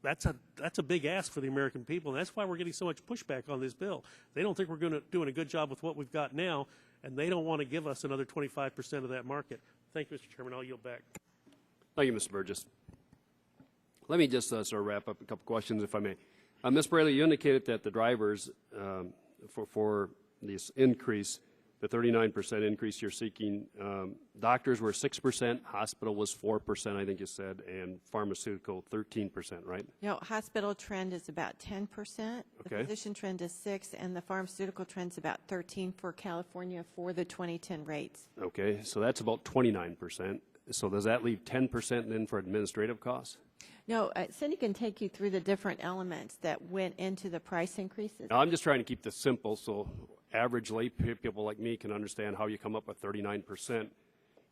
[SPEAKER 7] That's a big ask for the American people, and that's why we're getting so much pushback on this bill. They don't think we're doing a good job with what we've got now, and they don't want to give us another 25% of that market. Thank you, Mr. Chairman. I'll yield back.
[SPEAKER 3] Thank you, Mr. Burgess. Let me just sort of wrap up a couple questions, if I may. Ms. Braley, you indicated that the drivers for this increase, the 39% increase you're seeking, doctors were 6%, hospital was 4%, I think you said, and pharmaceutical 13%, right?
[SPEAKER 14] No, hospital trend is about 10%. The
[SPEAKER 3] Okay.
[SPEAKER 14] physician trend is 6%, and the pharmaceutical trend is about 13% for California for the 2010 rates.
[SPEAKER 3] Okay, so that's about 29%. So does that leave 10% then for administrative costs?
[SPEAKER 14] No, Cindy can take you through the different elements that went into the price increases.
[SPEAKER 3] Now, I'm just trying to keep this simple so average lay people like me can understand how you come up with 39%.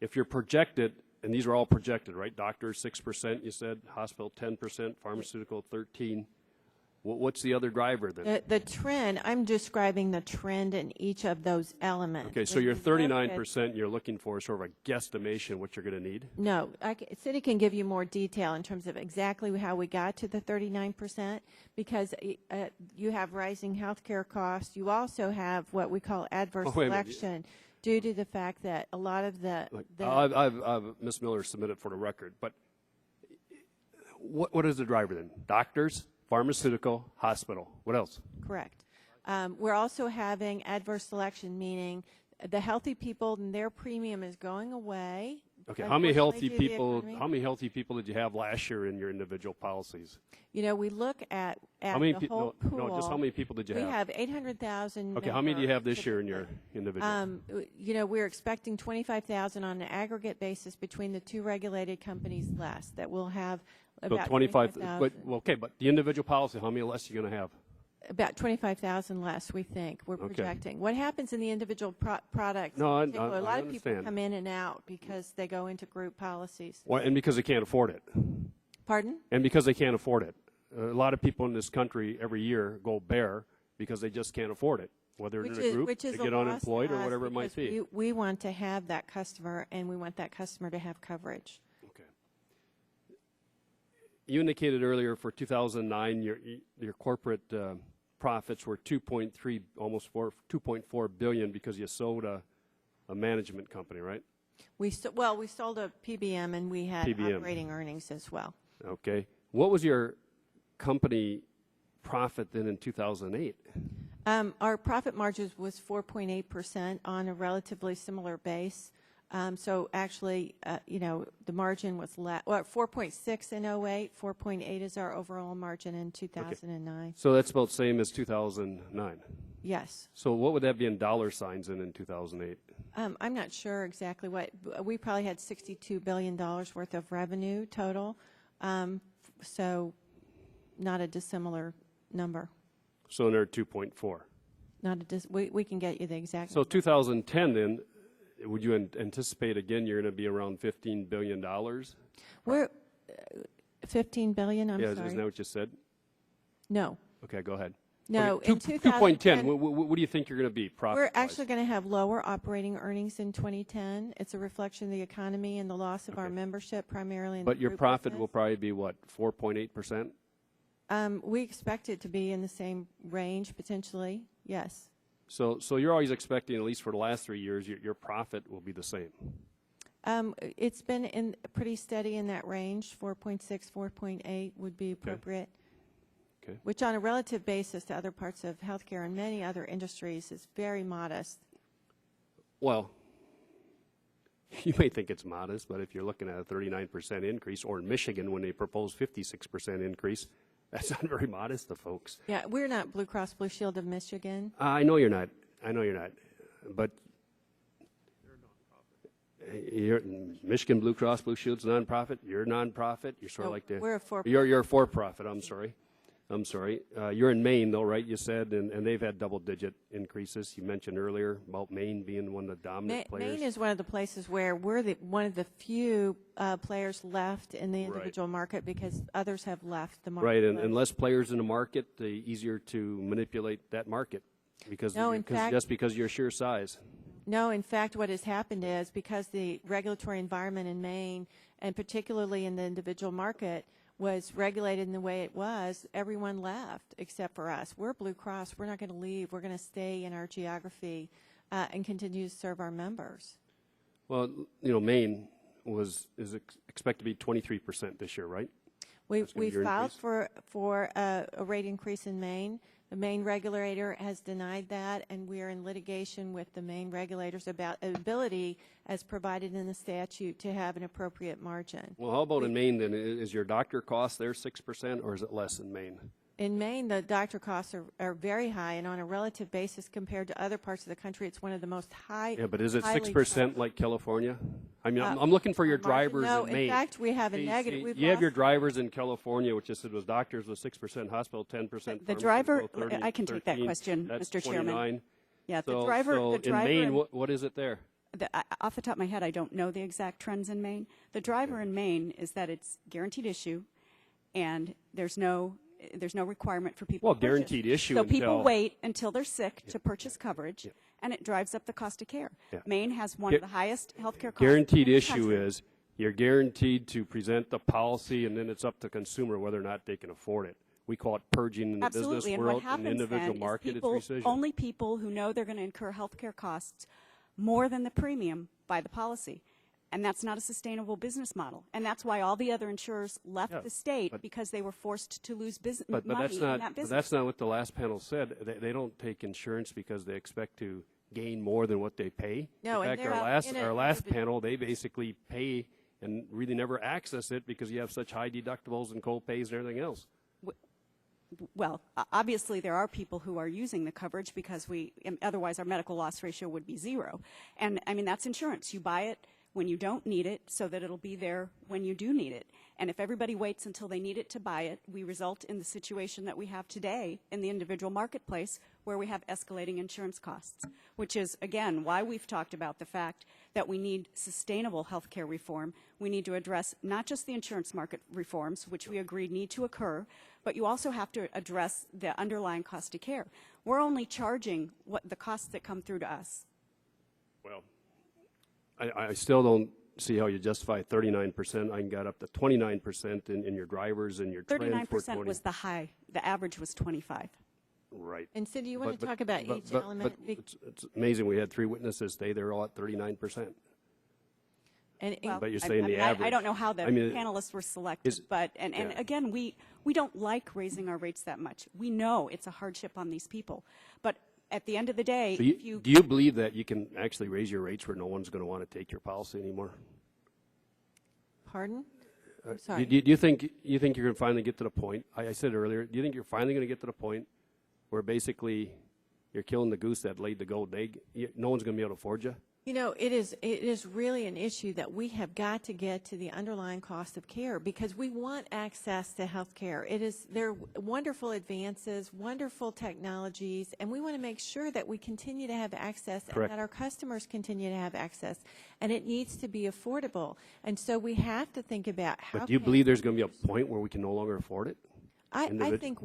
[SPEAKER 3] If you're projected, and these are all projected, right? Doctors 6%, you said, hospital 10%, pharmaceutical 13%. What's the other driver then?
[SPEAKER 14] The trend, I'm describing the trend in each of those elements.
[SPEAKER 3] Okay, so your 39% you're looking for is sort of a guesstimation what you're going to need?
[SPEAKER 14] No, Cindy can give you more detail in terms of exactly how we got to the 39%, because you have rising health care costs. You also have what we call adverse selection due to the fact that a lot of
[SPEAKER 3] I've Ms. Miller submitted for the record, but what is the driver then? Doctors? Pharmaceutical, hospital. What else?
[SPEAKER 14] Correct. We're also having adverse selection, meaning the healthy people and their premium is going away
[SPEAKER 3] Okay, how many healthy
[SPEAKER 14] unfortunately, due to the
[SPEAKER 3] people?
[SPEAKER 14] economy.
[SPEAKER 3] How many healthy people did you have last year in your individual policies?
[SPEAKER 14] You know, we look at
[SPEAKER 3] How many?
[SPEAKER 14] the whole pool.
[SPEAKER 3] No, just how many people did you
[SPEAKER 14] We
[SPEAKER 3] have?
[SPEAKER 14] have 800,000.
[SPEAKER 3] Okay, how many do you have this year in your individual?
[SPEAKER 14] You know, we're expecting 25,000 on an aggregate basis between the two regulated companies less, that will have
[SPEAKER 3] So
[SPEAKER 14] about
[SPEAKER 3] 25,000.
[SPEAKER 14] 25,000.
[SPEAKER 3] Well, okay, but the individual policy, how many less are you going to have?
[SPEAKER 14] About 25,000 less, we think. We're
[SPEAKER 3] Okay.
[SPEAKER 14] projecting. What happens in the individual products?
[SPEAKER 3] No,
[SPEAKER 14] in particular,
[SPEAKER 3] I
[SPEAKER 14] a lot of people
[SPEAKER 3] understand.
[SPEAKER 14] come in and out because they go into group policies.
[SPEAKER 3] Well, and because they can't afford it.
[SPEAKER 14] Pardon?
[SPEAKER 3] And because they can't afford it. A lot of people in this country every year go bare because they just can't afford it, whether they're in a group, they get unemployed, or whatever it might be.
[SPEAKER 14] We want to have that customer, and we want that customer to have coverage.
[SPEAKER 3] Okay. You indicated earlier for 2009, your corporate profits were 2.3, almost 2.4 billion because you sold a management company, right?
[SPEAKER 14] We sold a PBM, and we had
[SPEAKER 3] PBM.
[SPEAKER 14] operating earnings as well.
[SPEAKER 3] Okay. What was your company profit then in 2008?
[SPEAKER 14] Our profit margins was 4.8% on a relatively similar base. So actually, you know, the margin was 4.6 in 08, 4.8 is our overall margin in 2009.
[SPEAKER 3] Okay. So that's about the same as 2009.
[SPEAKER 14] Yes.
[SPEAKER 3] So what would that be in dollar signs in 2008?
[SPEAKER 14] I'm not sure exactly what. We probably had $62 billion worth of revenue total. So not a dissimilar number.
[SPEAKER 3] So they're 2.4.
[SPEAKER 14] Not a we can get you the exact
[SPEAKER 3] So
[SPEAKER 14] number.
[SPEAKER 3] 2010 then, would you anticipate again you're going to be around $15 billion?
[SPEAKER 14] We're $15 billion, I'm
[SPEAKER 3] yeah,
[SPEAKER 14] sorry.
[SPEAKER 3] isn't that what you said?
[SPEAKER 14] No.
[SPEAKER 3] Okay, go ahead.
[SPEAKER 14] No,
[SPEAKER 3] okay,
[SPEAKER 14] in
[SPEAKER 3] 2.10, what do you think you're going to be profit?
[SPEAKER 14] We're actually going to have lower operating earnings in 2010. It's a reflection of the economy and the loss of our membership, primarily in
[SPEAKER 3] But
[SPEAKER 14] the
[SPEAKER 3] your
[SPEAKER 14] group
[SPEAKER 3] profit
[SPEAKER 14] business.
[SPEAKER 3] will probably be what, 4.8%?
[SPEAKER 14] We expect it to be in the same range, potentially, yes.
[SPEAKER 3] So you're always expecting, at least for the last 3 years, your profit will be the same.
[SPEAKER 14] It's been pretty steady in that range. 4.6, 4.8 would be appropriate.
[SPEAKER 3] Okay.
[SPEAKER 14] Which on a relative basis to other parts of healthcare and many other industries is very modest.
[SPEAKER 3] Well, you may think it's modest, but if you're looking at a 39% increase, or in Michigan when they propose 56% increase, that's not very modest to folks.
[SPEAKER 14] Yeah, we're not Blue Cross Blue Shield of Michigan.
[SPEAKER 3] I know you're not. I know you're not. But you're Michigan Blue Cross Blue Shield's nonprofit. You're a nonprofit. You're sort of like the.
[SPEAKER 14] We're a for-profit.
[SPEAKER 3] You're a for-profit. I'm sorry. You're in Maine, though, right? You said, and they've had double-digit increases. You mentioned earlier about Maine being one of the dominant players.
[SPEAKER 14] Maine is one of the places where we're one of the few players left in the individual market because others have left the market.
[SPEAKER 3] Right, and less players in the market, the easier to manipulate that market because just because you're sheer size.
[SPEAKER 14] No, in fact, what has happened is because the regulatory environment in Maine, and particularly in the individual market, was regulated in the way it was, everyone left except for us. We're Blue Cross. We're not going to leave. We're going to stay in our geography and continue to serve our members.
[SPEAKER 3] Well, you know, Maine is expected to be 23% this year, right?
[SPEAKER 14] We filed for a rate increase in Maine. The Maine regulator has denied that, and we are in litigation with the Maine regulators about ability, as provided in the statute, to have an appropriate margin.
[SPEAKER 3] Well, how about in Maine then? Is your doctor cost there 6%, or is it less in Maine?
[SPEAKER 14] In Maine, the doctor costs are very high, and on a relative basis compared to other parts of the country, it's one of the most high.
[SPEAKER 3] Yeah, but is it 6% like California? I mean, I'm looking for your drivers
[SPEAKER 14] no,
[SPEAKER 3] in Maine.
[SPEAKER 14] in fact, we have a negative.
[SPEAKER 3] You have your drivers in California, which just said was doctors with 6%, hospital 10%.
[SPEAKER 10] The driver,
[SPEAKER 3] 30,
[SPEAKER 10] I can take that
[SPEAKER 3] 13,
[SPEAKER 10] question,
[SPEAKER 3] that's
[SPEAKER 10] Mr.
[SPEAKER 3] 29.
[SPEAKER 10] Chairman. Yeah,
[SPEAKER 3] So
[SPEAKER 10] the driver
[SPEAKER 3] in Maine, what is it there?
[SPEAKER 10] Off the top of my head, I don't know the exact trends in Maine. The driver in Maine is that it's guaranteed issue, and there's no requirement for people to purchase.
[SPEAKER 3] Guaranteed issue.
[SPEAKER 10] So people wait until they're sick to purchase coverage, and it drives up the cost of care.
[SPEAKER 3] Yeah.
[SPEAKER 10] Maine has one of the highest health care costs.
[SPEAKER 3] Guaranteed
[SPEAKER 10] in the
[SPEAKER 3] issue
[SPEAKER 10] country.
[SPEAKER 3] is you're guaranteed to present the policy, and then it's up to consumer whether or not they can afford it. We call it purging in the
[SPEAKER 10] Absolutely.
[SPEAKER 3] business
[SPEAKER 10] And
[SPEAKER 3] world.
[SPEAKER 10] what happens
[SPEAKER 3] In the individual
[SPEAKER 10] then
[SPEAKER 3] market,
[SPEAKER 10] is people,
[SPEAKER 3] it's rescission.
[SPEAKER 10] only people who know they're going to incur health care costs more than the premium buy the policy. And that's not a sustainable business model. And that's why all the other insurers left the state, because they were forced to lose business money in that business.
[SPEAKER 3] But that's not what the last panel said. They don't take insurance because they expect to gain more than what they pay.
[SPEAKER 14] No,
[SPEAKER 3] in
[SPEAKER 14] and
[SPEAKER 3] fact, our last panel, they basically pay and really never access it because you have such high deductibles and co-pays and everything else.
[SPEAKER 10] Well, obviously there are people who are using the coverage because otherwise our medical loss ratio would be 0. And I mean, that's insurance. You buy it when you don't need it so that it'll be there when you do need it. And if everybody waits until they need it to buy it, we result in the situation that we have today in the individual marketplace where we have escalating insurance costs, which is, again, why we've talked about the fact that we need sustainable health care reform. We need to address not just the insurance market reforms, which we agreed need to occur, but you also have to address the underlying cost of care. We're only charging what the costs that come through to us.
[SPEAKER 3] Well, I still don't see how you justify 39%. I can get up to 29% in your drivers and your transport.
[SPEAKER 10] 39% was the high. The average was 25.
[SPEAKER 3] Right.
[SPEAKER 14] And Cindy, you want to talk about each element?
[SPEAKER 3] But it's amazing. We had 3 witnesses today. They're all at 39%. But you're saying the average.
[SPEAKER 10] I don't know how the panelists were selected, but again, we don't like raising our rates that much. We know it's a hardship on these people, but at the end of the day,
[SPEAKER 3] so do you believe that you can actually raise your rates where no one's going to want to take your policy anymore?
[SPEAKER 14] Pardon? I'm sorry.
[SPEAKER 3] Do you think you're going to finally get to the point? I said earlier. Do you think you're finally going to get to the point where basically you're killing the goose that laid the golden egg? No one's going to be able to afford you.
[SPEAKER 14] You know, it is really an issue that we have got to get to the underlying cost of care because we want access to health care. There are wonderful advances, wonderful technologies, and we want to make sure that we continue to have access and that our customers continue to have access. And it needs to be affordable. And so we have to think about how.
[SPEAKER 3] But do you believe there's going to be a point where we can no longer afford it?
[SPEAKER 14] I think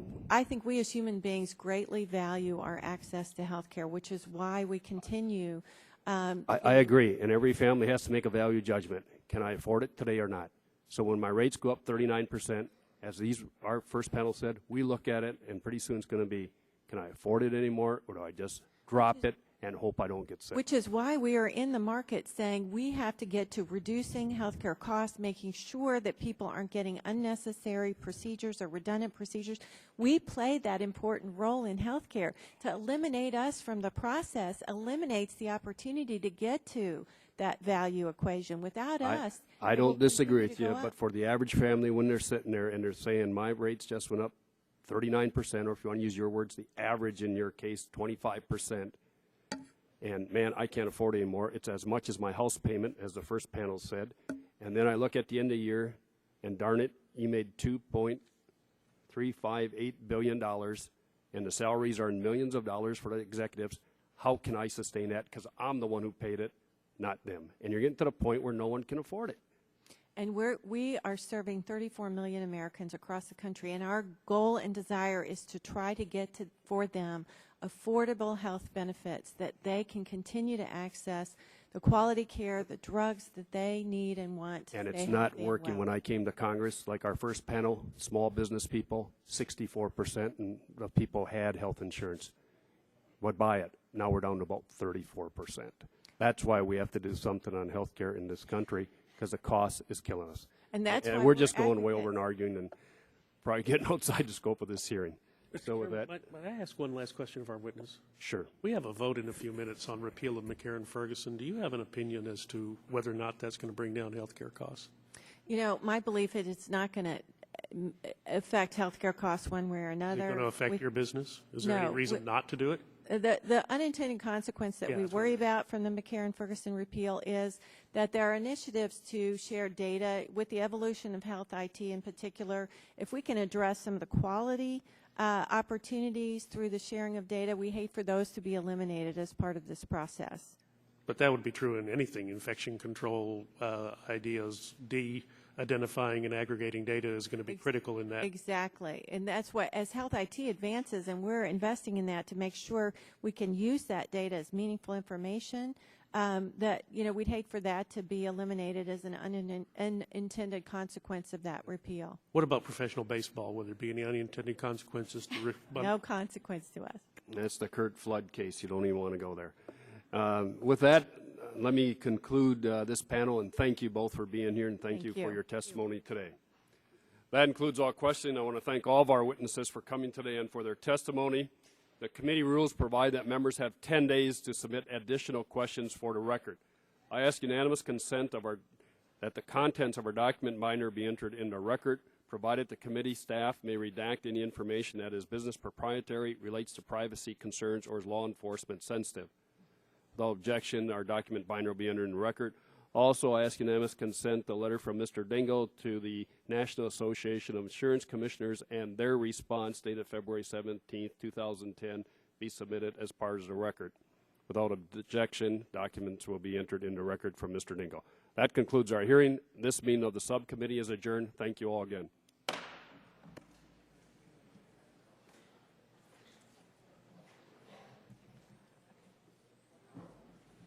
[SPEAKER 14] we as human beings greatly value our access to health care, which is why we continue.
[SPEAKER 3] I agree, and every family has to make a value judgment. Can I afford it today or not? So when my rates go up 39%, as our first panel said, we look at it, and pretty soon it's going to be, can I afford it anymore, or do I just drop it and hope I don't get sick?
[SPEAKER 14] Which is why we are in the market saying we have to get to reducing healthcare costs, making sure that people aren't getting unnecessary procedures or redundant procedures. We play that important role in healthcare. To eliminate us from the process eliminates the opportunity to get to that value equation. Without us,
[SPEAKER 3] I don't disagree with you, but for the average family, when they're sitting there and they're saying my rates just went up 39%, or if you want to use your words, the average in your case, 25%. And, man, I can't afford it anymore. It's as much as my house payment, as the first panel said. And then I look at the end of the year, and darn it, you made $2.358 billion, and the salaries are in millions of dollars for the executives. How can I sustain that? Because I'm the one who paid it, not them. And you're getting to the point where no one can afford it.
[SPEAKER 14] And we are serving 34 million Americans across the country, and our goal and desire is to try to get for them affordable health benefits that they can continue to access the quality care, the drugs that they need and want.
[SPEAKER 3] And it's not working. When I came to Congress, like our first panel, small business people, 64% and of people had health insurance would buy it. Now we're down to about 34%. That's why we have to do something on health care in this country, because the cost is killing us.
[SPEAKER 14] And that's
[SPEAKER 3] and
[SPEAKER 14] why
[SPEAKER 3] we're just going way over and arguing and probably getting outside the scope of this hearing. So with that,
[SPEAKER 7] might I ask one last question of our witness?
[SPEAKER 3] Sure.
[SPEAKER 7] We have a vote in a few minutes on repeal of McCarran-Ferguson. Do you have an opinion as to whether or not that's going to bring down health care costs?
[SPEAKER 14] You know, my belief is it's not going to affect health care costs one way or another.
[SPEAKER 7] Is it going to affect your business? Is there any reason not to do it?
[SPEAKER 14] The unintended consequence that we worry about from the McCarran-Ferguson repeal is that there are initiatives to share data with the evolution of health IT in particular. If we can address some of the quality opportunities through the sharing of data, we hate for those to be eliminated as part of this process.
[SPEAKER 7] But that would be true in anything. Infection control ideas, identifying and aggregating data is going to be critical in that.
[SPEAKER 14] Exactly. And that's what, as health IT advances, and we're investing in that to make sure we can use that data as meaningful information, that, you know, we'd hate for that to be eliminated as an unintended consequence of that repeal.
[SPEAKER 7] What about professional baseball? Would there be any unintended consequences to
[SPEAKER 14] No consequence to us.
[SPEAKER 3] That's the Kurt Flood case. You don't even want to go there. With that, let me conclude this panel, and thank you both for being here, and thank you for your testimony today. That includes all questions. I want to thank all of our witnesses for coming today and for their testimony. The committee rules provide that members have 10 days to submit additional questions for the record. I ask unanimous consent that the contents of our document binder be entered in the record, provided the committee staff may redact any information that is business proprietary, relates to privacy concerns, or is law enforcement sensitive. Without objection, our document binder will be entered in the record. Also, I ask unanimous consent the letter from Mr. Dingle to the National Association of Insurance Commissioners and their response dated February 17, 2010 be submitted as part of the record. Without objection, documents will be entered in the record from Mr. Dingle. That concludes our hearing. This meeting of the subcommittee is adjourned. Thank you all again.